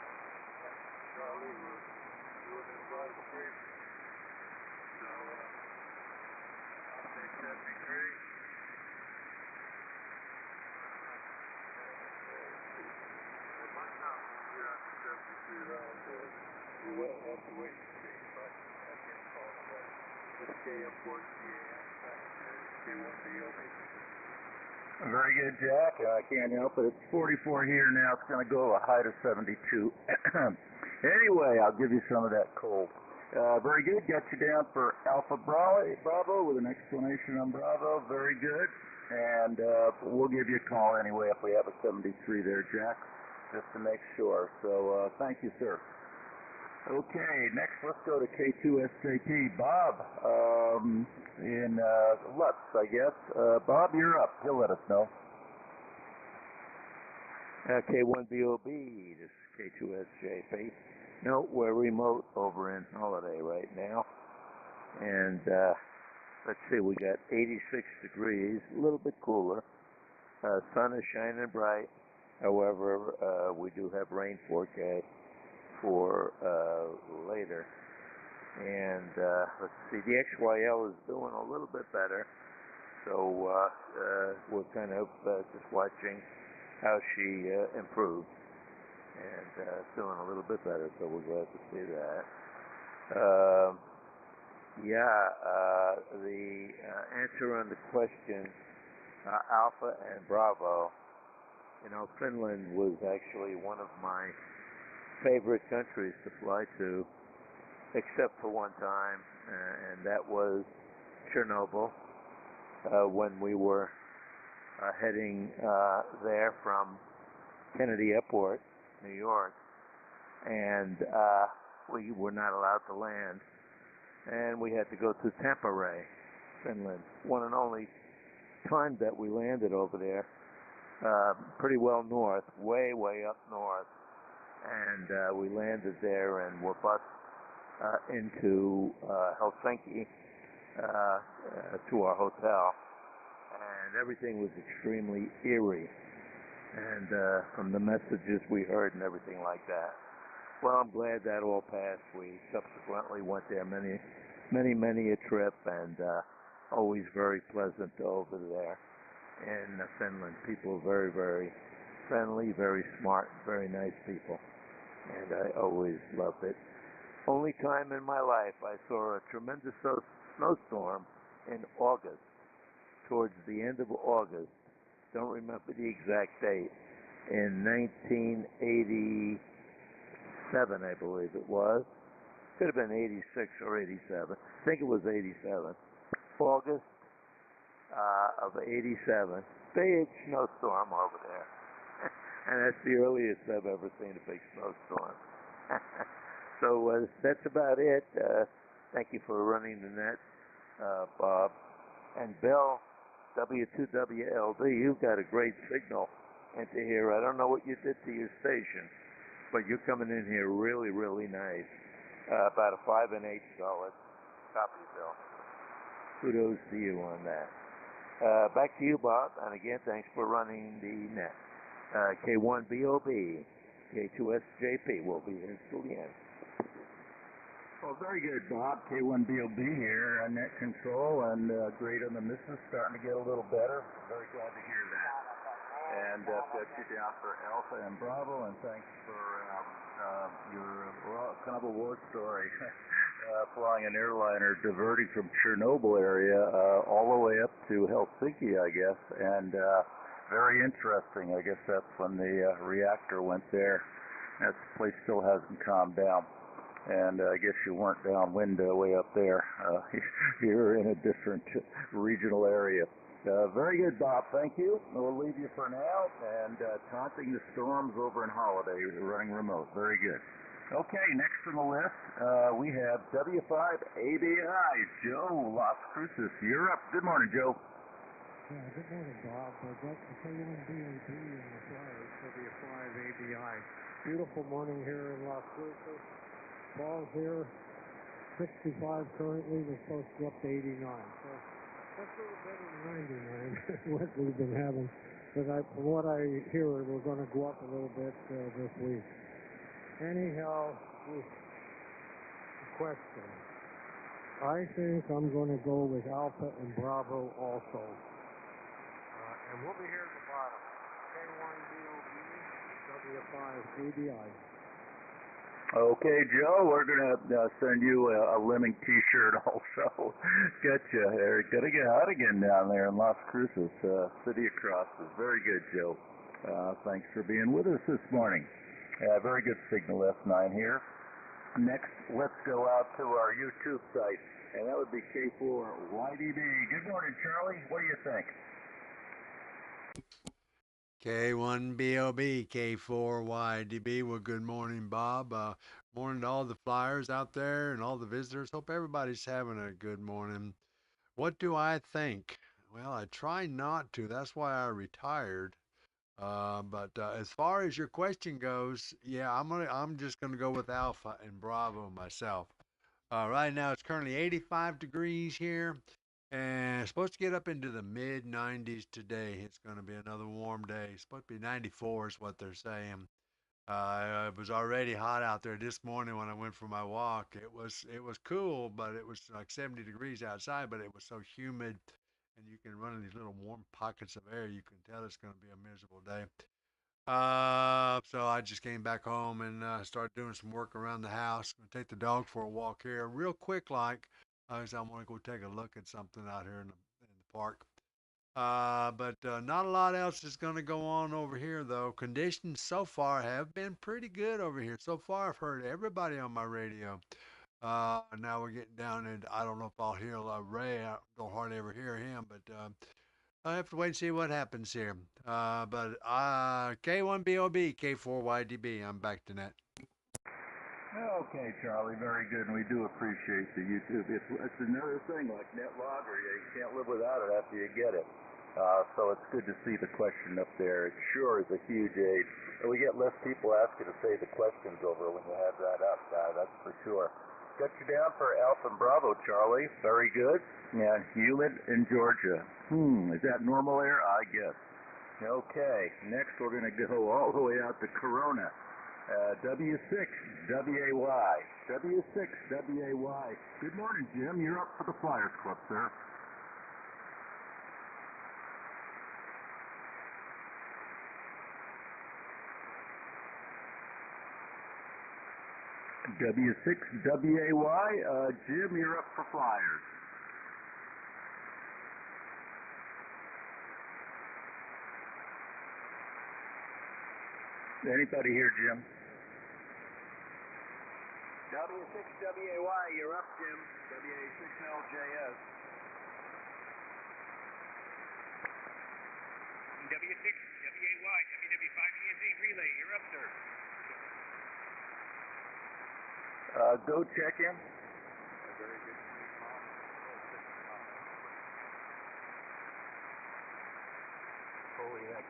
Thanks, Charlie, for doing it live stream. So, I'll take that degree. K4YDB. Very good, Jack. I can't help it. It's 44 here now. It's going to go a height of 72. Anyway, I'll give you some of that cold. Very good. Got you down for Alpha Bravo with an explanation on Bravo. Very good. And we'll give you a call anyway if we have a 73 there, Jack, just to make sure. So thank you, sir. Okay, next let's go to K2SJP. Bob in Lutz, I guess. Bob, you're up. He'll let us know. K1BOB, this is K2SJP. No, we're remote over in Holiday right now. And let's see, we got 86 degrees, a little bit cooler. Sun is shining bright. However, we do have rain forecast for later. And let's see, the XYL is doing a little bit better. So we're kind of just watching how she improves. And doing a little bit better, so we're glad to see that. The answer on the question, Alpha and Bravo, you know, Finland was actually one of my favorite countries to fly to, except for one time, and that was Chernobyl, when we were heading there from Kennedy Airport, New York, and we were not allowed to land, and we had to go to Tampere, Finland. One and only time that we landed over there, pretty well north, way up north, and we landed there and were bused into Helsinki to our hotel, and everything was extremely eerie. And from the messages we heard and everything like that. Well, I'm glad that all passed. We subsequently went there many a trip, and always very pleasant over there in Finland. People are very friendly, very smart, very nice people, and I always loved it. Only time in my life I saw a tremendous snowstorm in August, towards the end of August. Don't remember the exact date, in 1987, I believe it was. Could have been 86 or 87. I think it was 87. August of 87. Big snowstorm over there. And that's the earliest I've ever seen a big snowstorm. So that's about it. Thank you for running the net, Bob. And Bill, W2WLD, you've got a great signal into here. I don't know what you did to your station, but you're coming in here really nice. About a 5 1/8 solid. Copy, Bill. Kudos to you on that. Back to you, Bob. And again, thanks for running the net. K1BOB, K2SJP will be here till the end. Well, very good, Bob. K1BOB here on net control, and great on the missus, starting to get a little better. Very glad to hear that. And got you down for Alpha and Bravo, and thanks for your kind of a war story. Flying an airliner diverting from Chernobyl area all the way up to Helsinki, I guess, and very interesting. I guess that's when the reactor went there. That place still hasn't calmed down. And I guess you weren't downwind way up there. You're in a different regional area. Very good, Bob. Thank you. We'll leave you for now. And taunting the storms over in Holiday, running remote. Very good. Okay, next on the list, we have W5ABI, Joe Las Cruces. You're up. Good morning, Joe. Yeah, good morning, Bob. I got the K1BOB in the flight, W5ABI. Beautiful morning here in Las Cruces. Falls here, 65 currently. We're supposed to go up to 89. So that's a little better than 99, what we've been having. But from what I hear, we're going to go up a little bit this week. Anyhow, the question. I think I'm going to go with Alpha and Bravo also. And we'll be here at the bottom. K1BOB, W5ABI. Okay, Joe, we're going to send you a Lemming t-shirt also. Getcha. They're gonna get hot again down there in Las Cruces, city across. Very good, Joe. Thanks for being with us this morning. Very good signal S9 here. Next, let's go out to our YouTube site, and that would be K4YDB. Good morning, Charlie. What do you think? K1BOB, K4YDB. Well, good morning, Bob. Morning to all the flyers out there and all the visitors. Hope everybody's having a good morning. What do I think? Well, I try not to. That's why I retired. But as far as your question goes, yeah, I'm just gonna go with Alpha and Bravo myself. Right now it's currently 85 degrees here, and it's supposed to get up into the mid 90s today. It's going to be another warm day. It's supposed to be 94 is what they're saying. It was already hot out there this morning when I went for my walk. It was cool, but it was like 70 degrees outside, but it was so humid, and you can run in these little warm pockets of air. You can tell it's going to be a miserable day. So I just came back home and started doing some work around the house. Gonna take the dog for a walk here, real quick, like, cause I want to go take a look at something out here in the park. But not a lot else is going to go on over here, though. Conditions so far have been pretty good over here. So far, I've heard everybody on my radio. Now we're getting down, and I don't know if I'll hear Ray. I don't hardly ever hear him, but I have to wait and see what happens here. But K1BOB, K4YDB. I'm back to net. Okay, Charlie, very good, and we do appreciate the YouTube. It's another thing like NetLogger. You can't live without it after you get it. So it's good to see the question up there. It sure is a huge aid. And we get less people asking to say the questions over when you have that up, that's for sure. Got you down for Alpha and Bravo, Charlie. Very good. Yeah, humid in Georgia. Is that normal air? I guess. Okay, next we're going to go all the way out to Corona. W6WAY. W6WAY. Good morning, Jim. You're up for the Flyers Club, sir. W6WAY. Jim, you're up for Flyers. Anybody here, Jim? W6WAY, you're up, Jim. WA6LJS. W6WAY, WW5ENZ relay, you're up, sir. Go check in. Very good. Holy heck,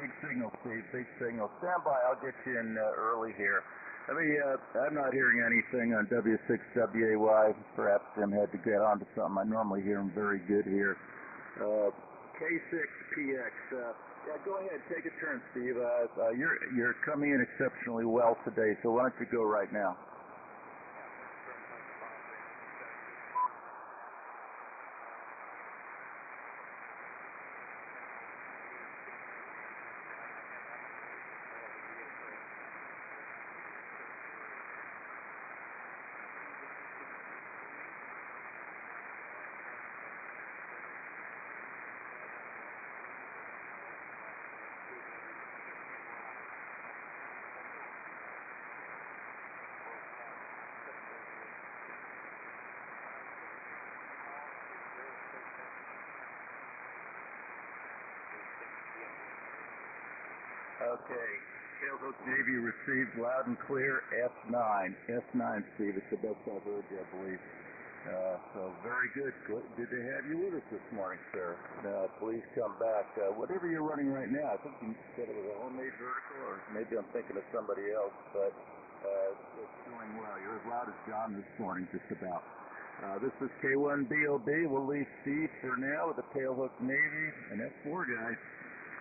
big signal, Steve, big signal. Stand by, I'll get you in early here. I'm not hearing anything on W6WAY. Perhaps Jim had to get onto something. I normally hear him very good here. K6PX. Yeah, go ahead, take a turn, Steve. You're coming in exceptionally well today, so why don't you go right now? Okay. Tailhook Navy received loud and clear. S9. S9, Steve. It's the best I've heard you, I believe. So very good. Good to have you with us this morning, sir. Please come back. Whatever you're running right now, I think you said it was a homemade vertical, or maybe I'm thinking of somebody else, but it's doing well. You're as loud as John this morning, just about. This is K1BOB. We'll leave Steve for now with the Tailhook Navy and S4 guys.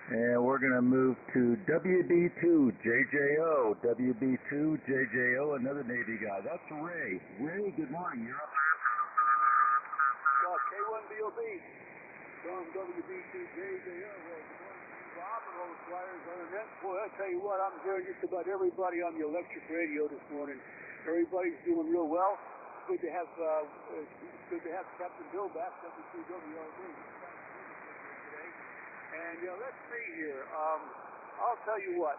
And we're going to move to WB2JJO. WB2JJO, another Navy guy. That's Ray. Ray, good morning. You're up. K1BOB from WB2JJO. Bob and all the flyers on the net. Boy, I tell you what, I'm hearing just about everybody on the electric radio this morning. Everybody's doing real well. good to have Captain Bill back, 73 WLB. Today. And let's see here. I'll tell you what.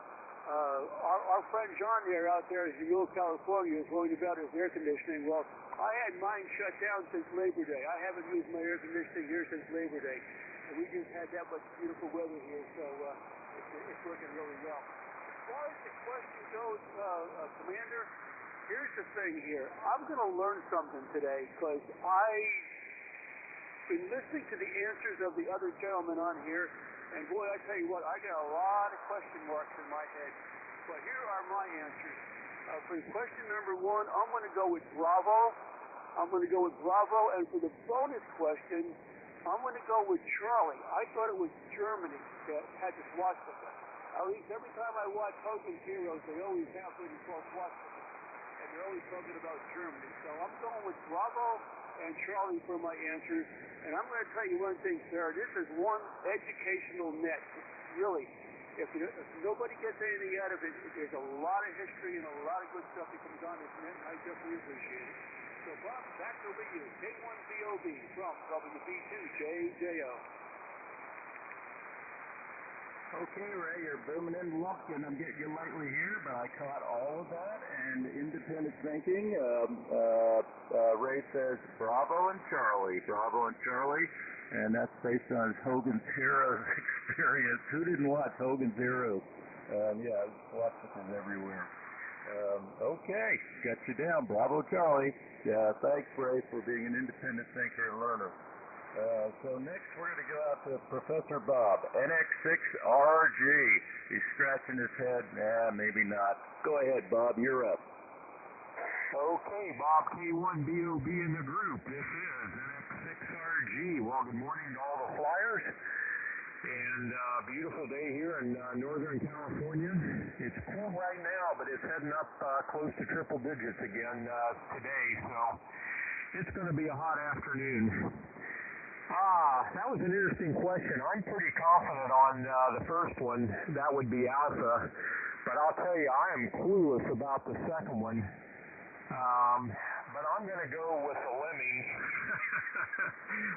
Our friend John there out there in Rio, California, is worried about his air conditioning. Well, I had mine shut down since Labor Day. I haven't used my air conditioning here since Labor Day. And we just had that much beautiful weather here, so it's working really well. As far as the question goes, Commander, here's the thing here. I'm going to learn something today because I've been listening to the answers of the other gentlemen on here, and boy, I tell you what, I got a lot of question marks in my head. But here are my answers. For question number 1, I'm going to go with Bravo. And for the bonus question, I'm going to go with Charlie. I thought it was Germany that had the swastika. At least every time I watch Hogan's Heroes, they always have what you call swastika. And they're always talking about Germany. So I'm going with Bravo and Charlie for my answers. And I'm going to tell you one thing, sir. This is one educational net. Really. If nobody gets anything out of it, there's a lot of history and a lot of good stuff that comes on this net, and I definitely appreciate it. So, Bob, back over to you. K4YDB from WB2JJO. Okay, Ray, you're booming in luck, and I'm getting you lightly here, but I caught all of that. And independent thinking, Ray says Bravo and Charlie, and that's based on his Hogan's Heroes experience. Who didn't watch Hogan's Heroes? Yeah, swastikas everywhere. Okay, got you down. Bravo, Charlie. Thanks, Ray, for being an independent thinker and learner. So next we're going to go out to Professor Bob, NX6RG. He's scratching his head. Maybe not. Go ahead, Bob. You're up. Okay, Bob, K4YDB in the group. This is NX6RG. Well, good morning to all the flyers. And beautiful day here in Northern California. It's cool right now, but it's heading up close to triple digits again today. So it's going to be a hot afternoon. That was an interesting question. I'm pretty confident on the first one. That would be Alpha. But I'll tell you, I am clueless about the second one. But I'm going to go with the lemmings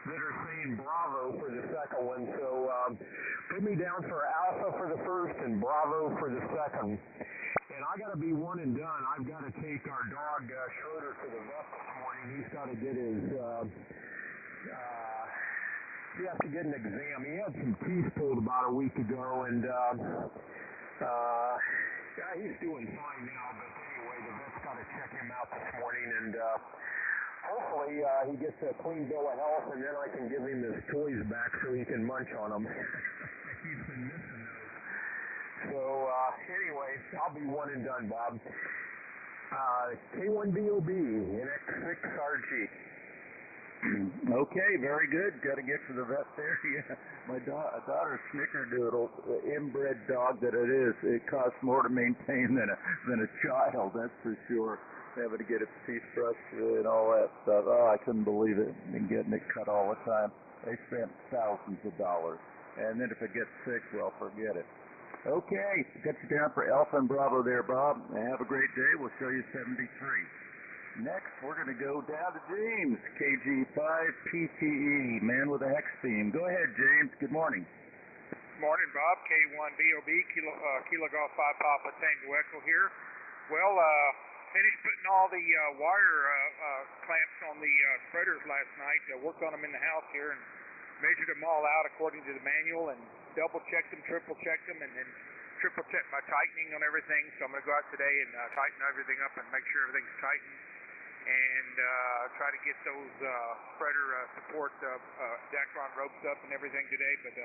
that are saying Bravo for the second one. So put me down for Alpha for the first and Bravo for the second. And I got to be one and done. I've got to take our dog Schroeder to the vet this morning. He's got to get his... he has to get an exam. He had some teeth pulled about a week ago, and he's doing fine now. But anyway, the vet's got to check him out this morning, and hopefully he gets a clean bill of health, and then I can give him his toys back so he can munch on them. He's been missing those. So anyway, I'll be one and done, Bob. K4YDB, NX6RG. Okay, very good. Got to get to the vet there. Yeah, my daughter's snickerdoodle, the inbred dog that it is, it costs more to maintain than a child. That's for sure. Having to get its teeth brushed and all that stuff. Oh, I couldn't believe it. And getting it cut all the time. They spent thousands of dollars. And then if it gets sick, well, forget it. Okay, got you down for Alpha and Bravo there, Bob. Have a great day. We'll show you 73. Next, we're going to go down to James, KG5PTE, man with a hex theme. Go ahead, James. Good morning. Good morning, Bob. K4YDB, Kilo Golf 5 Papa Tango Echo here. Well, finished putting all the wire clamps on the spreaders last night. Worked on them in the house here and measured them all out according to the manual and double-checked them, triple-checked them, and then triple-checked my tightening on everything. So I'm going to go out today and tighten everything up and make sure everything's tightened. And try to get those spreader support Dacron ropes up and everything today. But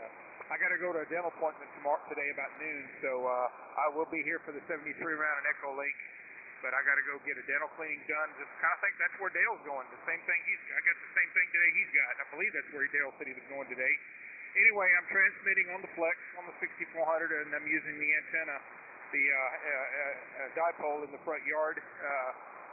I got to go to a dental appointment today about noon, so I will be here for the 73 round and Echo Link. But I got to go get a dental cleaning done. Just kind of think that's where Dale's going. The same thing I got the same thing today he's got. I believe that's where Dale said he was going today. Anyway, I'm transmitting on the Flex on the 6400, and I'm using the antenna, the dipole in the front yard.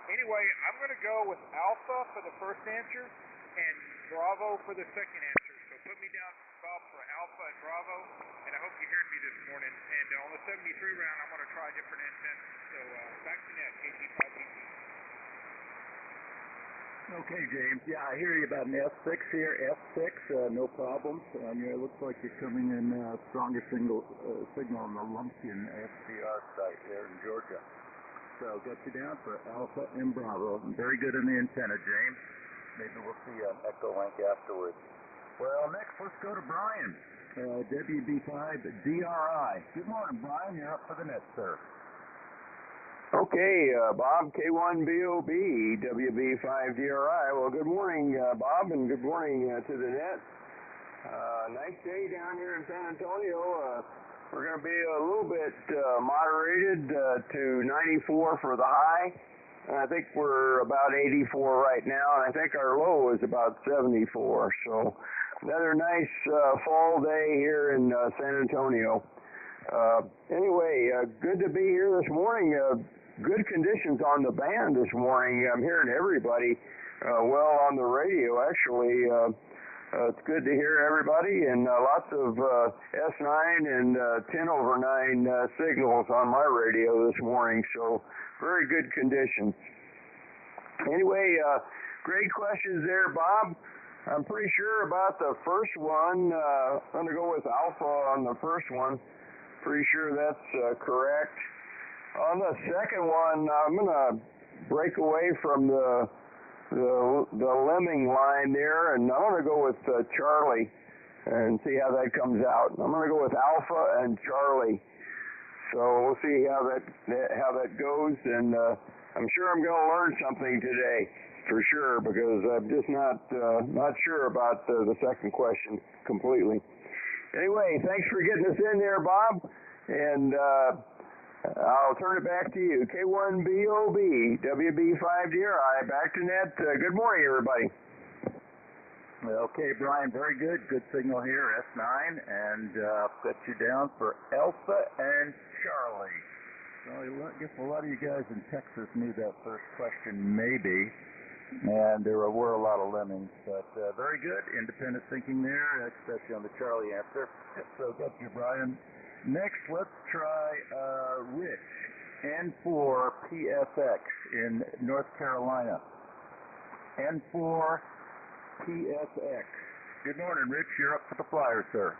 Anyway, I'm going to go with Alpha for the first answer and Bravo for the second answer. So put me down, Bob, for Alpha and Bravo, and I hope you heard me this morning. And on the 73 round, I'm going to try different antennas. So back to net, KG5BT. Okay, James. Yeah, I hear you about an S6 here. S6, no problems. It looks like you're coming in stronger signal on the Lumpkin SDR site there in Georgia. So got you down for Alpha and Bravo. Very good on the antenna, James. Maybe we'll see an echo link afterwards. Well, next let's go to Brian. WB5DRI. Good morning, Brian. You're up for the net, sir. Okay, Bob, K4YDB, WB5DRI. Well, good morning, Bob, and good morning to the net. Nice day down here in San Antonio. We're going to be a little bit moderated to 94 for the high. And I think we're about 84 right now, and I think our low is about 74. So another nice fall day here in San Antonio. Anyway, good to be here this morning. Good conditions on the band this morning. I'm hearing everybody well on the radio, actually. It's good to hear everybody, and lots of S9 and 10/9 signals on my radio this morning, so very good conditions. Anyway, great questions there, Bob. I'm pretty sure about the first one. I'm going to go with Alpha on the first one. Pretty sure that's correct. On the second one, I'm going to break away from the lemming line there, and I'm going to go with Charlie and see how that comes out. I'm going to go with Alpha and Charlie. So we'll see how that goes, and I'm sure I'm going to learn something today for sure, because I'm just not sure about the second question completely. Anyway, thanks for getting us in there, Bob, and I'll turn it back to you. K4YDB, WB5DRI, back to net. Good morning, everybody. Okay, Brian, very good. Good signal here, S9, and got you down for Alpha and Charlie. Well, I guess a lot of you guys in Texas knew that first question, maybe, and there were a lot of lemmings, but very good. Independent thinking there. That's you on the Charlie answer. So got you, Brian. Next, let's try Rich, N4PSX in North Carolina. N4PSX. Good morning, Rich. You're up for the Flyers, sir.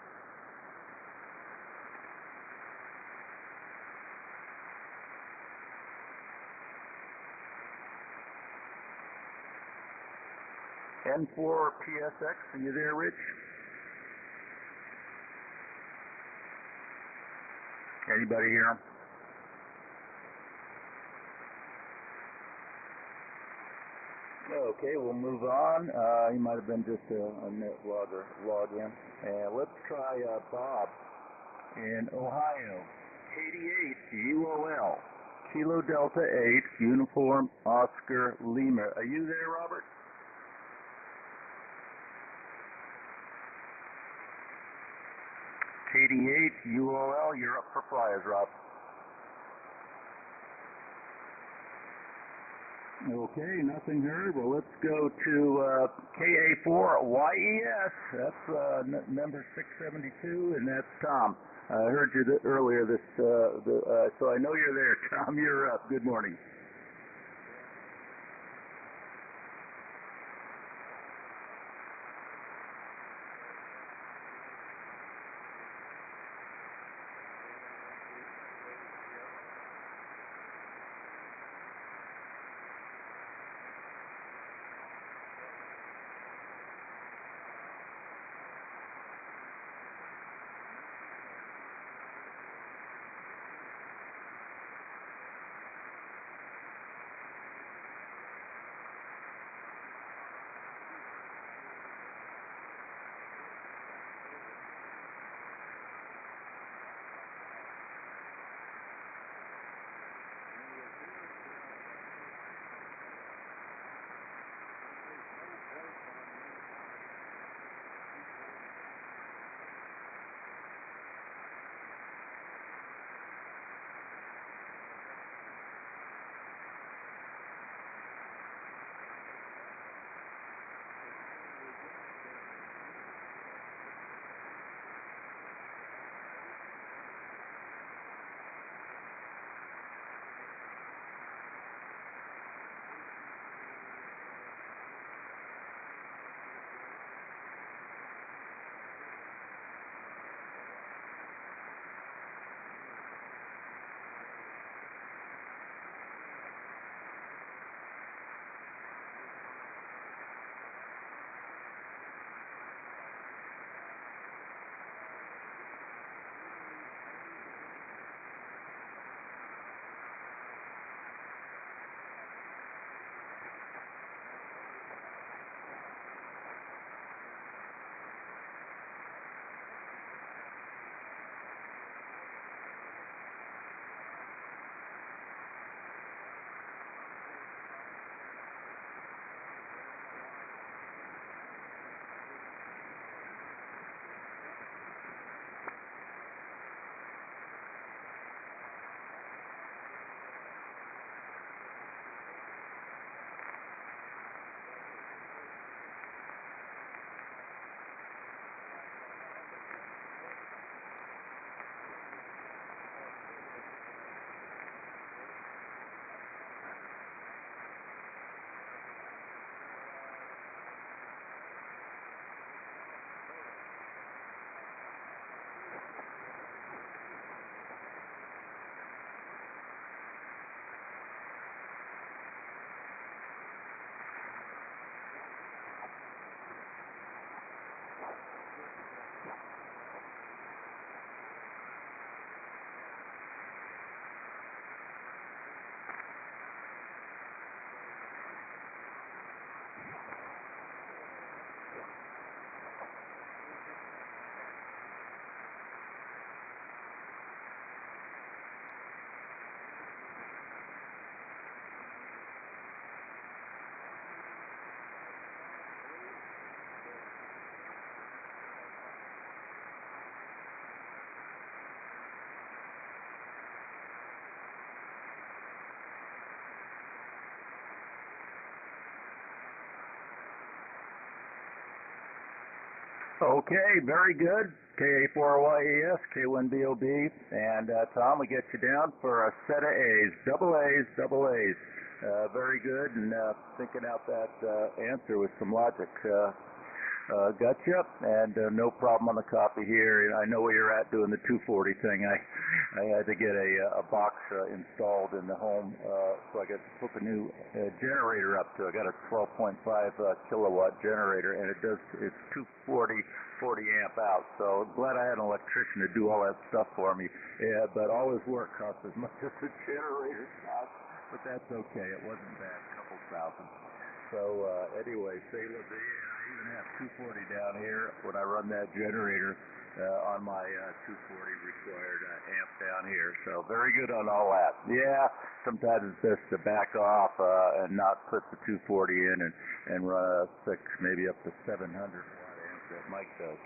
N4PSX. Are you there, Rich? Anybody here? Okay, we'll move on. He might have been just a net log in. And let's try Bob in Ohio. 88 UOL, Kilo Delta 8, Uniform Oscar Lima. Are you there, Robert? KD8 UOL, you're up for Flyers, Rob. Okay, nothing heard. Well, let's go to K4YES. That's number 672, and that's Tom. I heard you earlier. So I know you're there, Tom. You're up. Good morning. Okay, very good. K4YES, K1BOB, and Tom, we get you down for a set of A's, double A's, double A's. Very good, and thinking out that answer with some logic. Gotcha, and no problem on the copy here. I know where you're at doing the 240 thing. I had to get a box installed in the home, so I got to hook a new generator up to. I got a 12.5 kilowatt generator, and it's 240, 40 amp out. So glad I had an electrician to do all that stuff for me. Yeah, but all his work cost as much as the generator cost, but that's okay. It wasn't bad, a couple thousand. So anyway, say la vie, and I even have 240 down here when I run that generator on my 240 required amp down here. So very good on all that. Yeah, sometimes it's best to back off and not put the 240 in and run a 6, maybe up to 700 watt amp that Mike does.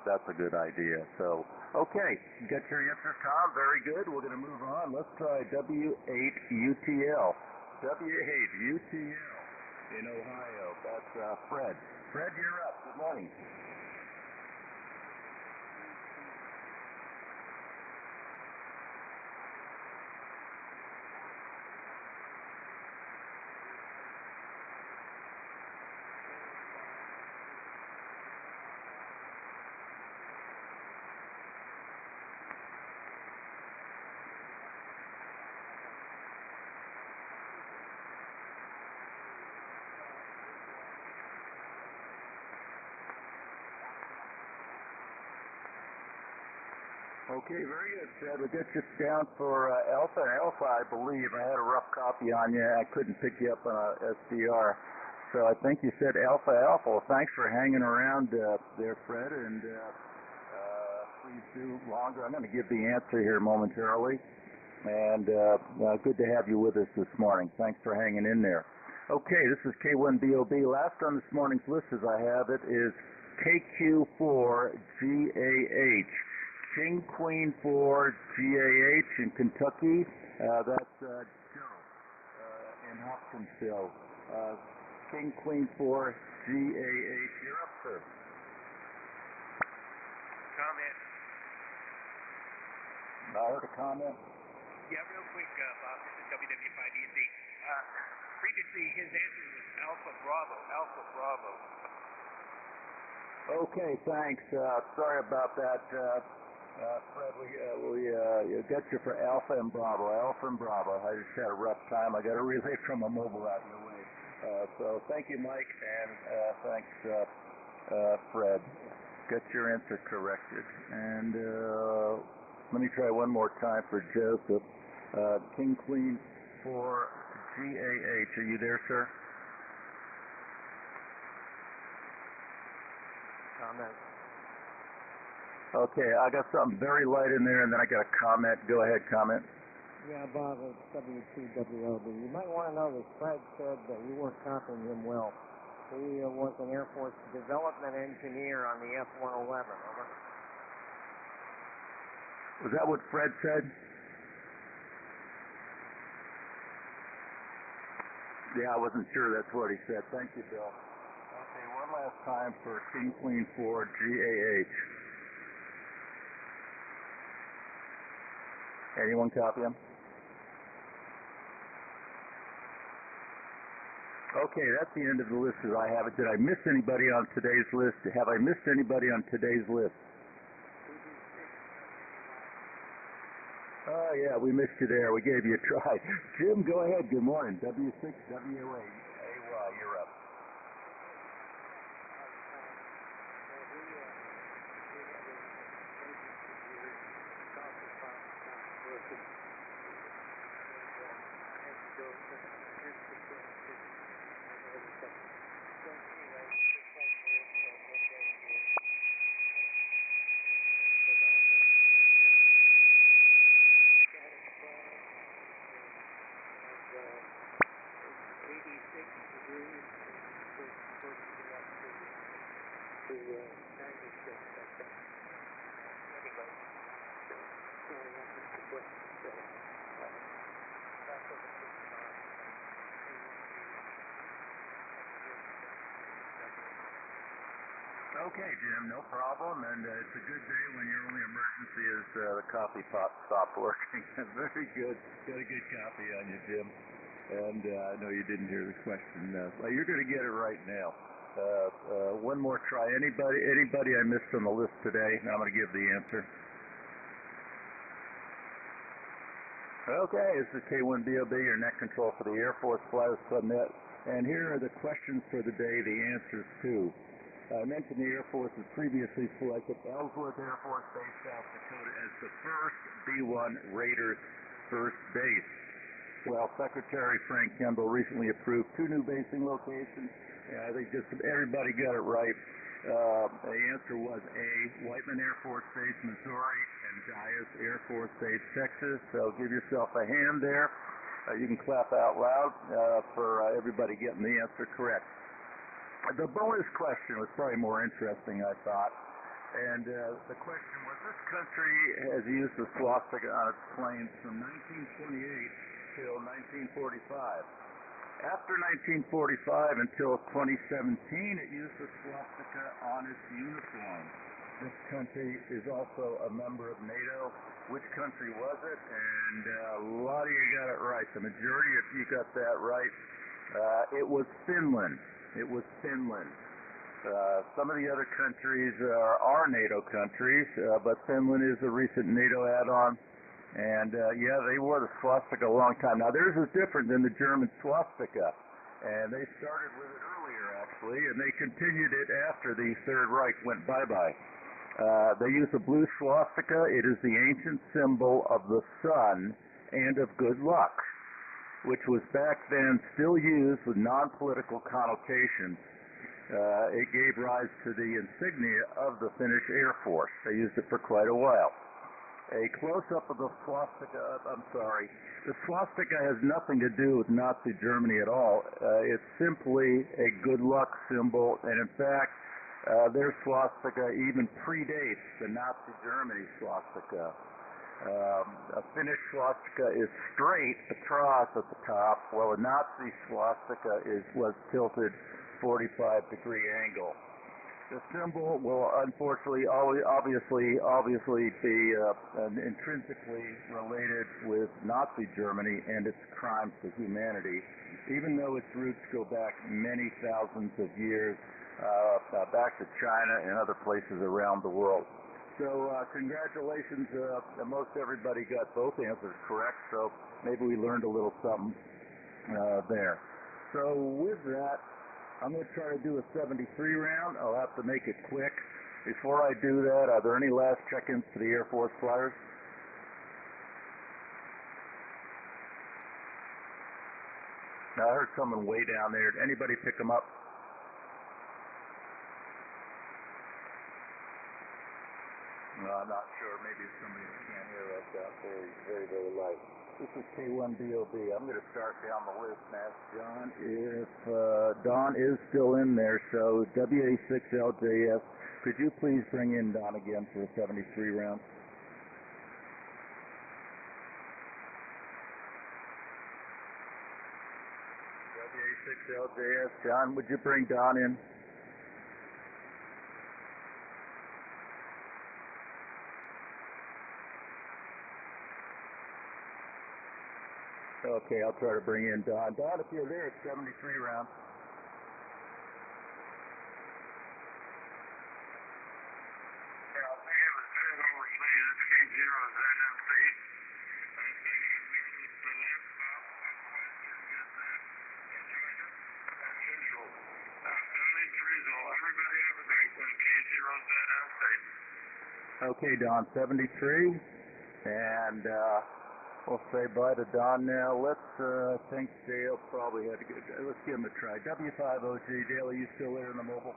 That's a good idea. So, okay, get your answer, Tom. Very good. We're going to move on. Let's try W8UTL. W8UTL. In Ohio. That's Fred. Fred, you're up. Good morning. Okay, very good, Fred. We'll get you down for Alpha and Alpha, I believe. I had a rough copy on you. I couldn't pick you up on a SDR. So I think you said Alpha Alpha. Well, thanks for hanging around there, Fred, and please do longer. I'm going to give the answer here momentarily. And good to have you with us this morning. Thanks for hanging in there. Okay, this is K1BOB. Last on this morning's list, as I have it, is KQ4GAH. King Queen 4 GAH in Kentucky. That's Gerald in Hopkinsville. King Queen 4 GAH. You're up, sir. Comment. I heard a comment. Yeah, real quick, Bob. This is WW5DB. Previously, his answer was Alpha Bravo. Alpha Bravo. Okay, thanks. Sorry about that. Fred, we get you for Alpha and Bravo. Alpha and Bravo. I just had a rough time. I got a relay from a mobile out your way. So thank you, Mike, and thanks, Fred. Get your answer corrected. And let me try one more time for Joseph. King Queen 4 GAH. Are you there, sir? Comment. Okay, I got something very light in there, and then I got a comment. Go ahead, comment. Yeah, Bob, it's W2WLB. You might want to know that Fred said that you weren't copying him well. He was an Air Force development engineer on the F-111. Over. Was that what Fred said? Yeah, I wasn't sure that's what he said. Thank you, Bill. Okay, one last time for King Queen 4 GAH. Anyone copy him? Okay, that's the end of the list as I have it. Did I miss anybody on today's list? Have I missed anybody on today's list? Oh, yeah, we missed you there. We gave you a try. Jim, go ahead. Good morning. W6WA. You're up. Okay, Jim, no problem. And it's a good day when your only emergency is the coffee pot stopped working. Very good. Got a good copy on you, Jim. And I know you didn't hear the question. Well, you're going to get it right now. One more try. Anybody I missed on the list today? I'm going to give the answer. Okay, this is K4YDB, your net control for the Air Force Flyers Club Net. And here are the questions for the day, the answers to. I mentioned the Air Force has previously selected Ellsworth Air Force Base, South Dakota as the first B-1 Raiders first base. Well, Secretary Frank Kimball recently approved 2 new basing locations. I think just everybody got it right. The answer was A, Whiteman Air Force Base, Missouri, and Dyess Air Force Base, Texas. So give yourself a hand there. You can clap out loud for everybody getting the answer correct. The bonus question was probably more interesting, I thought. And the question was, this country has used the swastika on its planes from 1928 till 1945. After 1945 until 2017, it used the swastika on its uniform. This country is also a member of NATO. Which country was it? And a lot of you got it right. The majority of you got that right. It was Finland. It was Finland. Some of the other countries are NATO countries, but Finland is a recent NATO add-on. And yeah, they wore the swastika a long time. Now theirs is different than the German swastika. And they started with it earlier, actually, and they continued it after the Third Reich went bye-bye. They use the blue swastika. It is the ancient symbol of the sun and of good luck, which was back then still used with non-political connotations. It gave rise to the insignia of the Finnish Air Force. They used it for quite a while. A close-up of the swastika, the swastika has nothing to do with Nazi Germany at all. It's simply a good luck symbol, and in fact, their swastika even predates the Nazi Germany swastika. A Finnish swastika is straight across at the top, while a Nazi swastika was tilted 45-degree angle. The symbol will unfortunately obviously be intrinsically related with Nazi Germany and its crimes to humanity, even though its roots go back many thousands of years, back to China and other places around the world. So congratulations, most everybody got both answers correct, so maybe we learned a little something there. So with that, I'm going to try to do a 73 round. I'll have to make it quick. Before I do that, are there any last check-ins to the Air Force Flyers? Now, I heard someone way down there. Did anybody pick them up? No, I'm not sure. Maybe it's somebody that can't hear us out there. He's very, very light. This is K4YDB. I'm going to start down the list and ask John if Don is still in there. So WA6LJS, could you please bring in Don again for a 73 round? WA6LJS, John, would you bring Don in? Okay, I'll try to bring in Don. Don, if you're there, it's 73 rounds. Yeah, I think it was said overseas. It's K0ZMC. I think you're muted for that, Bob. Otherwise, you get that in China as usual. 73 is all. Everybody have a great one. K0ZMC. Okay, Don, 73. And we'll say bye to Don now. Let's, I think Dale probably had to go. Let's give him a try. W5OG, Dale, are you still there in the mobile?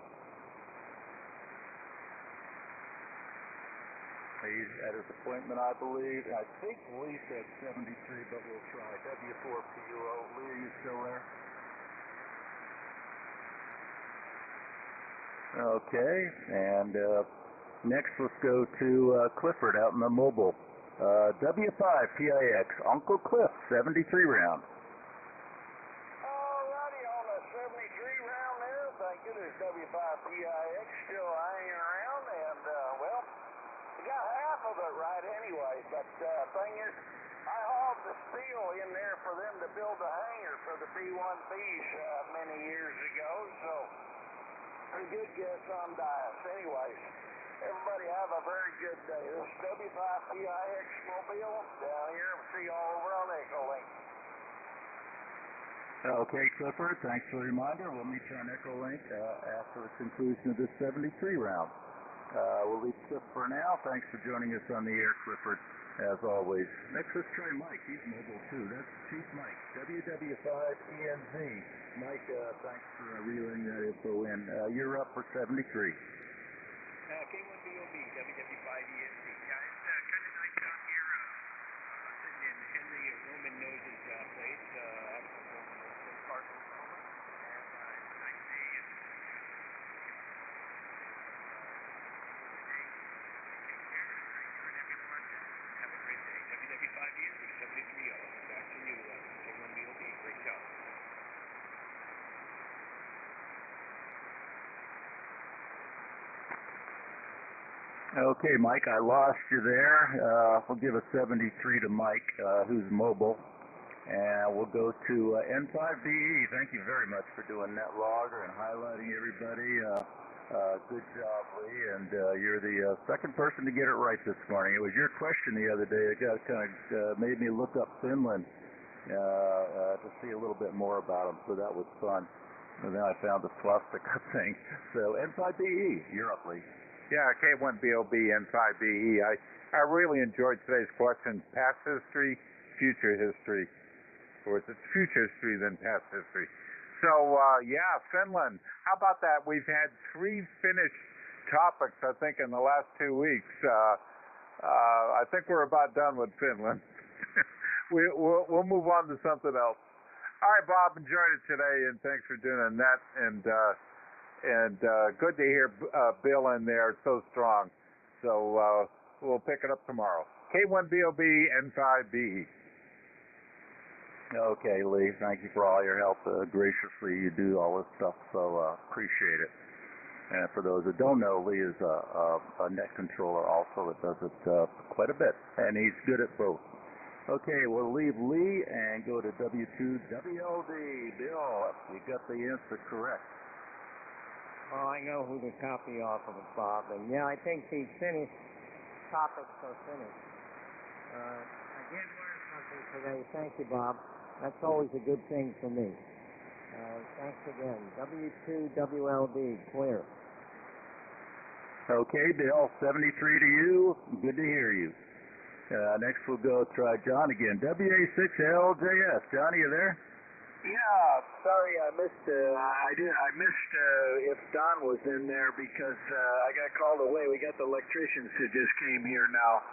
He's at his appointment, I believe. I think Lee said 73, but we'll try. W4PUO. Lee, are you still there? Okay, and next let's go to Clifford out in the mobile. W5PIX, Uncle Cliff, 73 round. Alrighty, on the 73 round there, thank you. There's W5PIX, still hanging But thing is, I hauled the steel in there for them to build a hangar for the B-1Bs many years ago, so pretty good guess on dice. Anyways, everybody have a very good day. This is W5PIX Mobile down here. See you all over on Echo Link. Okay, Clifford, thanks for the reminder. We'll meet you on Echo Link after the conclusion of this 73 round. We'll leave Cliff for now. Thanks for joining us on the air, Clifford, as always. Next, let's try Mike. He's mobile, too. That's Chief Mike, WW5ENZ. Mike, thanks for relaying that info in. You're up for 73. K1BOB, WW5ENZ. Yeah, it's kind of nice out here sitting in Henry Roman Nose's place. Park, Oklahoma, and it's a nice day, and take care, very good, everyone, have a great day. WW5ENZ, 73 yellow, back to you, K1BOB, great job. Okay, Mike, I lost you there. We'll give a 73 to Mike, who's mobile. And we'll go to N5BE. Thank you very much for doing that logger and highlighting everybody. Good job, Lee. And you're the second person to get it right this morning. It was your question the other day. It kind of made me look up Finland to see a little bit more about them. So that was fun. And then I found the swastika thing. So N5BE, you're up, Lee. Yeah, K1BOB, N5BE. I really enjoyed today's questions. Past history, future history. Or it's future history than past history. So, yeah, Finland. How about that? We've had 3 Finnish topics, I think, in the last 2 weeks. I think we're about done with Finland. We'll move on to something else. All right, Bob, enjoyed it today, and thanks for doing that. And good to hear Bill in there, so strong. So we'll pick it up tomorrow. K1BOB, N5BE. Okay, Lee, thank you for all your help. Graciously, you do all this stuff, so appreciate it. And for those that don't know, Lee is a net controller also that does it quite a bit, and he's good at both. Okay, we'll leave Lee and go to W2WLD. Bill, you got the answer correct. Well, I know who to copy off of it, Bob, and yeah, I think the Finnish topics are finished. I did learn something today. Thank you, Bob. That's always a good thing for me. Thanks again. W2WLD, clear. Okay, Bill, 73 to you. Good to hear you. Next we'll go try John again. WA6LJS. John, are you there? Yeah, sorry I missed. I missed if Don was in there because I got called away. We got the electricians who just came here now,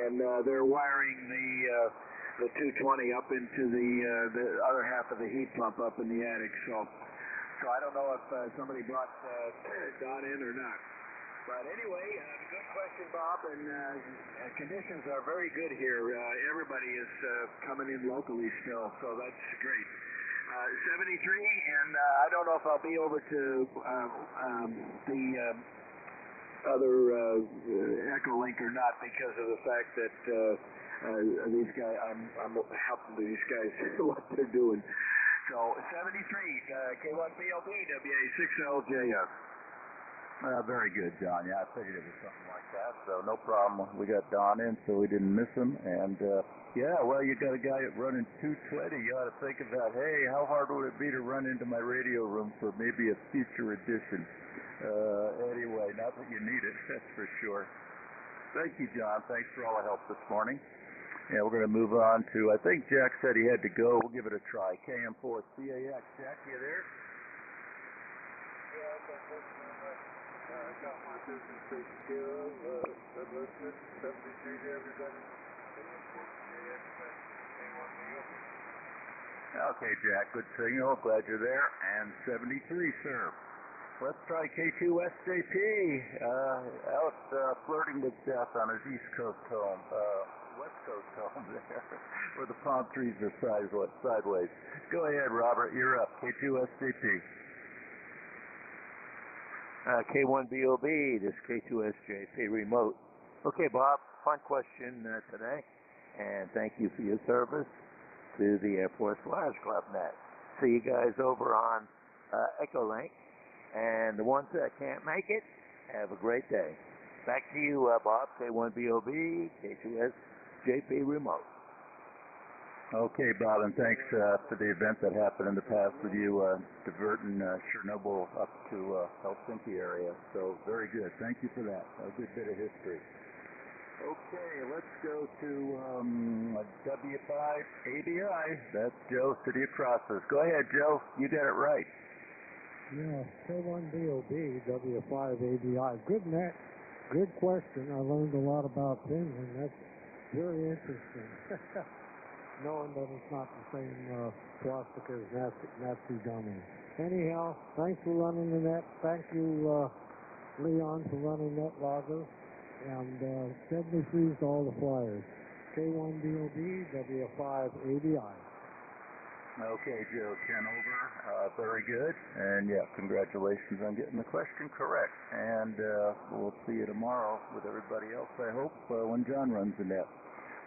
and they're wiring the 220 up into the other half of the heat pump up in the attic. So I don't know if somebody brought Don in or not. But anyway, good question, Bob. And conditions are very good here. Everybody is coming in locally still, so that's great. 73, and I don't know if I'll be over to the other Echo Link or not because of the fact that these guys, I'm helping these guys what they're doing. So 73, K1BLB, WA6LJS. Very good, John. Yeah, I figured it was something like that, so no problem. We got Don in, so we didn't miss him. And, yeah, well, you got a guy running 220. You ought to think about, hey, how hard would it be to run into my radio room for maybe a future edition? Anyway, not that you need it, that's for sure. Thank you, John. Thanks for all the help this morning. Yeah, we're going to move on to, I think Jack said he had to go. We'll give it a try. KM4CAX. Jack, you there? Yeah, I got my business taken care of. Good listening. 73 to everybody. Okay, Jack, good signal. Glad you're there. And 73, sir. Let's try K2SJP. Out flirting with death on his East Coast home. West Coast home there, where the palm trees are sideways. Go ahead, Robert. You're up. K2SJP. K1BOB, this K2SJP remote. Okay, Bob, fun question today, and thank you for your service to the Air Force Flyers Club Net. See you guys over on Echolink, and the ones that can't make it, have a great day. Back to you, Bob, K1BOB, K2SJP Remote. Okay, Bob, and thanks for the event that happened in the past with you diverting Chernobyl up to Helsinki area. So very good. Thank you for that. A good bit of history. Okay, let's go to W5ABI. That's Joe, City of Crosses. Go ahead, Joe. You got it right. Yeah, K1BOB, W5ABI. Good net. Good question. I learned a lot about Finland. That's very interesting. Knowing that it's not the same swastika as Nazi Germany. Anyhow, thanks for running the net. Thank you, Leon, for running net logger. And 73 to all the Flyers. K1BOB, W5ABI. Okay, Joe, 10 over. Very good. And yeah, congratulations on getting the question correct. And we'll see you tomorrow with everybody else, I hope, when John runs the net.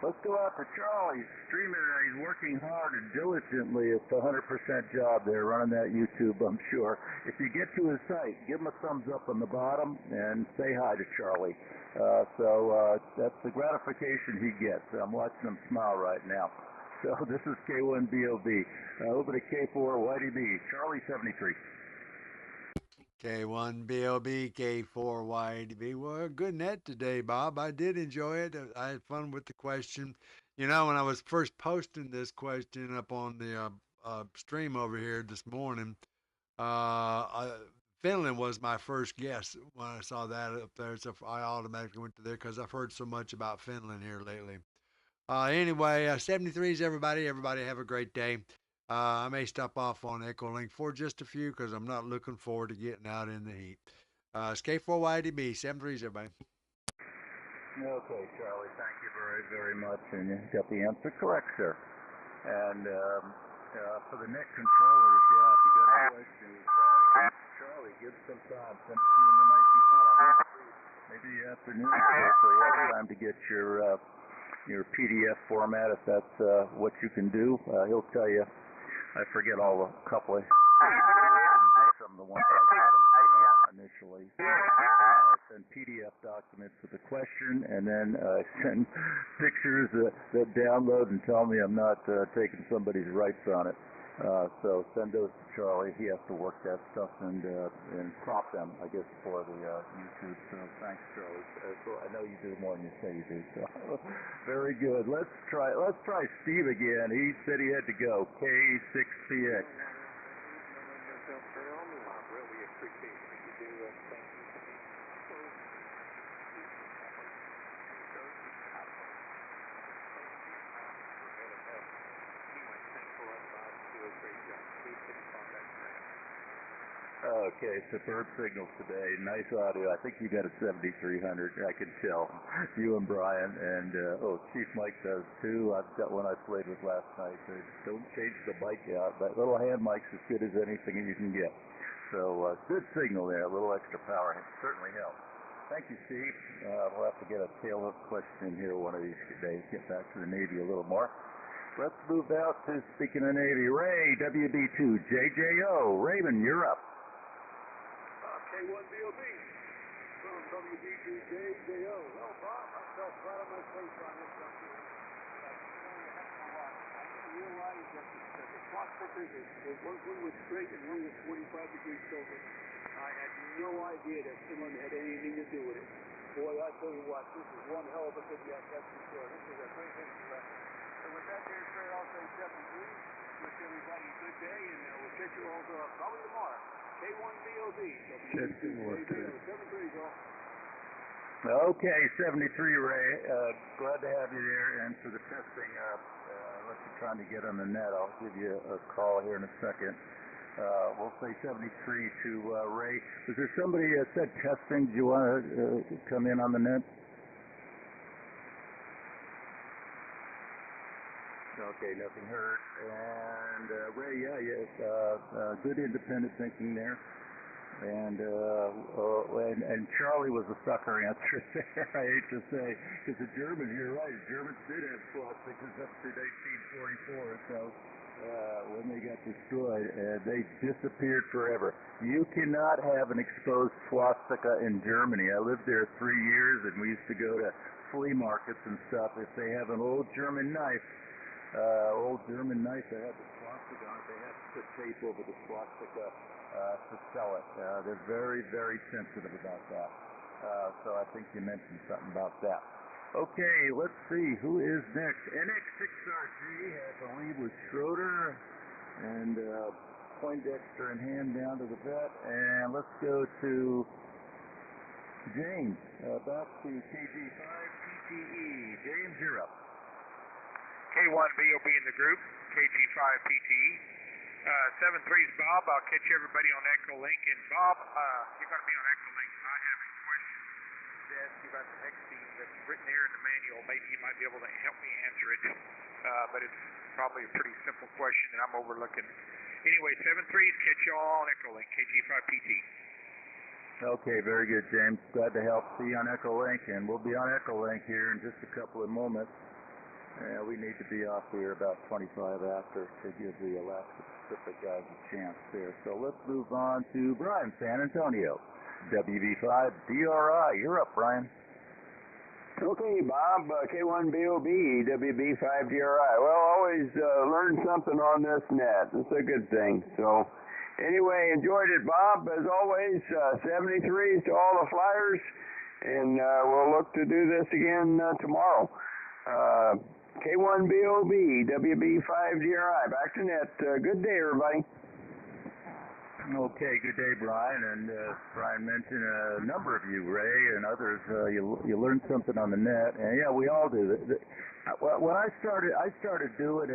Let's go out to Charlie. He's streaming and he's working hard and diligently. It's a 100% job there, running that YouTube, I'm sure. If you get to his site, give him a thumbs up on the bottom and say hi to Charlie. So that's the gratification he gets. I'm watching him smile right now. So this is K1BOB. Over to K4YDB. Charlie 73. K1BOB, K4YDB. Well, good net today, Bob. I did enjoy it. I had fun with the question. You know, when I was first posting this question up on the stream over here this morning, Finland was my first guess when I saw that up there. So I automatically went to there because I've heard so much about Finland here lately. Anyway, 73s, everybody. Everybody have a great day. I may stop off on Echolink for just a few because I'm not looking forward to getting out in the heat. It's K4YDB, 73s, everybody. Okay, Charlie, thank you very, very much. And you got the answer correct, sir. And for the net controllers, yeah, if you got any questions, Charlie, give some time. Send it to him the night before. Maybe the afternoon, so you have time to get your PDF format, if that's what you can do. He'll tell you. I forget all a couple of some of the ones I got him initially. I send PDF documents with the question, and then I send pictures that download and tell me I'm not taking somebody's rights on it. So send those to Charlie. He has to work that stuff and crop them, I guess, for the YouTube. So thanks, Charlie. So I know you do more than you say you do. So very good. Let's try Steve again. He said he had to go. K6PX. Okay, superb signals today. Nice audio. I think you got a 7300. I can tell. You and Brian, and Chief Mike does too. I've got one I played with last night. Don't change the mic out. That little hand mic's as good as anything you can get. So good signal there. A little extra power certainly helps. Thank you, Steve. We'll have to get a tail hook question in here one of these days. Get back to the Navy a little more. Let's move out to, speaking of Navy, Ray, WB2, JJO. Raven, you're up. K1BOB from WB2JJO. Well, Bob, I felt flat on my face on this one. I didn't realize that the clock tickers one was straight and one was 45 degrees Celsius. I had no idea that Finland had anything to do with it. Boy, I tell you what, this is one hell of a good guess, that's for sure. This is a great history lesson. And with that, dear sir, I'll say 73. Wish everybody a good day, and we'll catch you all probably tomorrow. K1BOB. Okay, 73, Ray. Glad to have you there. And for the testing, unless you're trying to get on the net, I'll give you a call here in a second. We'll say 73 to Ray. Was there somebody that said testing? Do you want to come in on the net? Okay, nothing heard. And Ray, good independent thinking there. And Charlie was a sucker answer there, I hate to say, because the Germans, you're right, the Germans did have swastikas up to 1944, so when they got destroyed, they disappeared forever. You cannot have an exposed swastika in Germany. I lived there 3 years, and we used to go to flea markets and stuff. If they have an old German knife that had the swastika on it, they have to put tape over the swastika to sell it. They're very, very sensitive about that. So I think you mentioned something about that. Okay, let's see. Who is next? NX6RG, I believe, was Schroeder and Poindexter in hand down to the vet. And let's go to James, back to KG5PTE. James, you're up. K1BOB in the group, KG5PTE. 7-3's Bob. I'll catch everybody on Echo Link. And Bob, you're going to be on Echo Link. I have a question to ask you about the next speed that's written here in the manual. Maybe you might be able to help me answer it. But it's probably a pretty simple question that I'm overlooking. Anyway, 7-3's, catch y'all on Echo Link, KG5PT. Okay, very good, James. Glad to help. See you on Echo Link, and we'll be on Echo Link here in just a couple of moments. We need to be off here about 25 after to give the Alaska Pacific guys a chance there. So let's move on to Brian, San Antonio. WB5DRI. You're up, Brian. Okay, Bob, K1BOB, WB5DRI. Well, always learn something on this net. It's a good thing. So anyway, enjoyed it, Bob. As always, 73s to all the flyers, and we'll look to do this again tomorrow. K1BOB, WB5DRI, back to net. Good day, everybody. Okay, good day, Brian. And Brian mentioned a number of you, Ray, and others. You learned something on the net, and yeah, we all do. When I started doing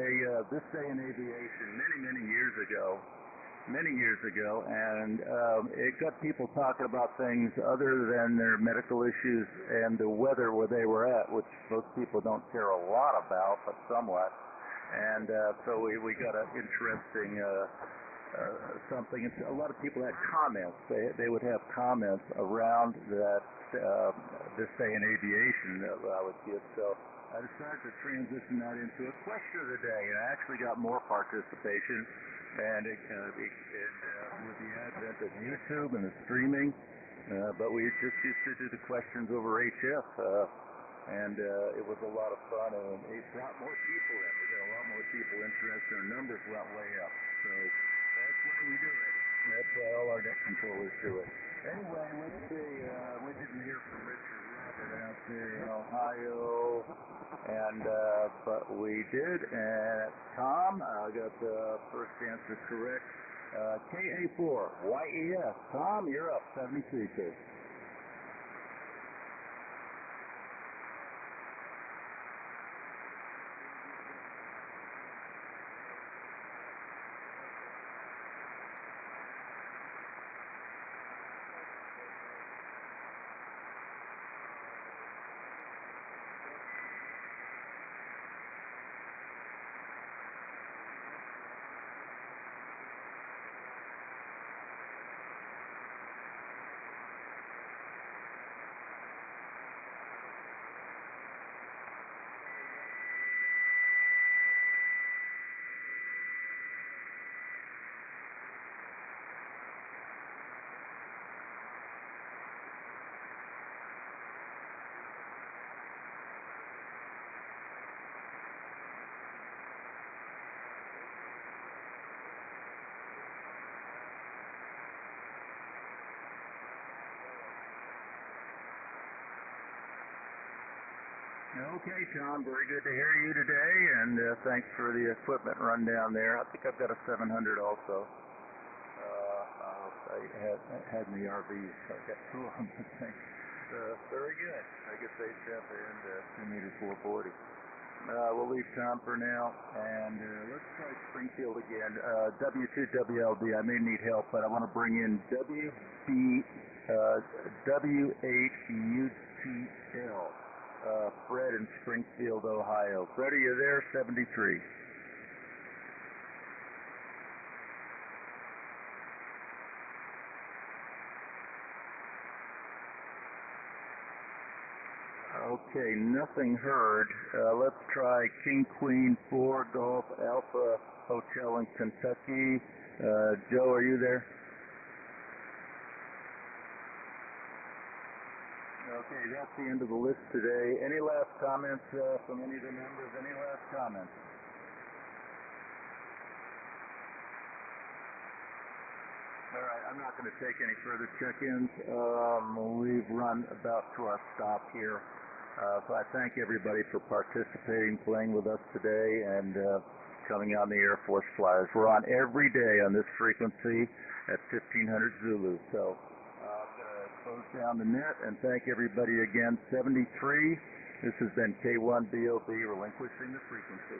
this day in aviation many years ago, and it got people talking about things other than their medical issues and the weather where they were at, which most people don't care a lot about, but somewhat. And so we got an interesting something. A lot of people had comments. They would have comments around that this day in aviation that I would give. So I decided to transition that into a question of the day, and I actually got more participation. And with the advent of YouTube and the streaming, but we just used to do the questions over HF, and it was a lot of fun, and it brought more people in. We got a lot more people interested, our numbers went way up. So that's why we do it. That's why all our net controllers do it. Anyway, let's see. We didn't hear from Richard Robert out there in Ohio, and but we did. And Tom, I got the first answer correct. K4YDB. Tom, you're up. 73, sir. Okay, Tom, very good to hear you today, and thanks for the equipment rundown there. I think I've got a 700 also. I had in the RV, so I got two of them, I think. Very good. I guess HF and 2-meter 440. We'll leave Tom for now, and let's try Springfield again. W2WLD, I may need help, but I want to bring in W8UTL. Fred in Springfield, Ohio. Fred, are you there? 73. Okay, nothing heard. Let's try King Queen 4 Golf Alpha Hotel in Kentucky. Joe, are you there? Okay, that's the end of the list today. Any last comments from any of the members? Any last comments? All right, I'm not going to take any further check-ins. We've run about to our stop here. So I thank everybody for participating, playing with us today, and coming on the Air Force Flyers. We're on every day on this frequency at 1500 Zulu. So I'm going to close down the net and thank everybody again. 73. This has been K4YDB relinquishing the frequency.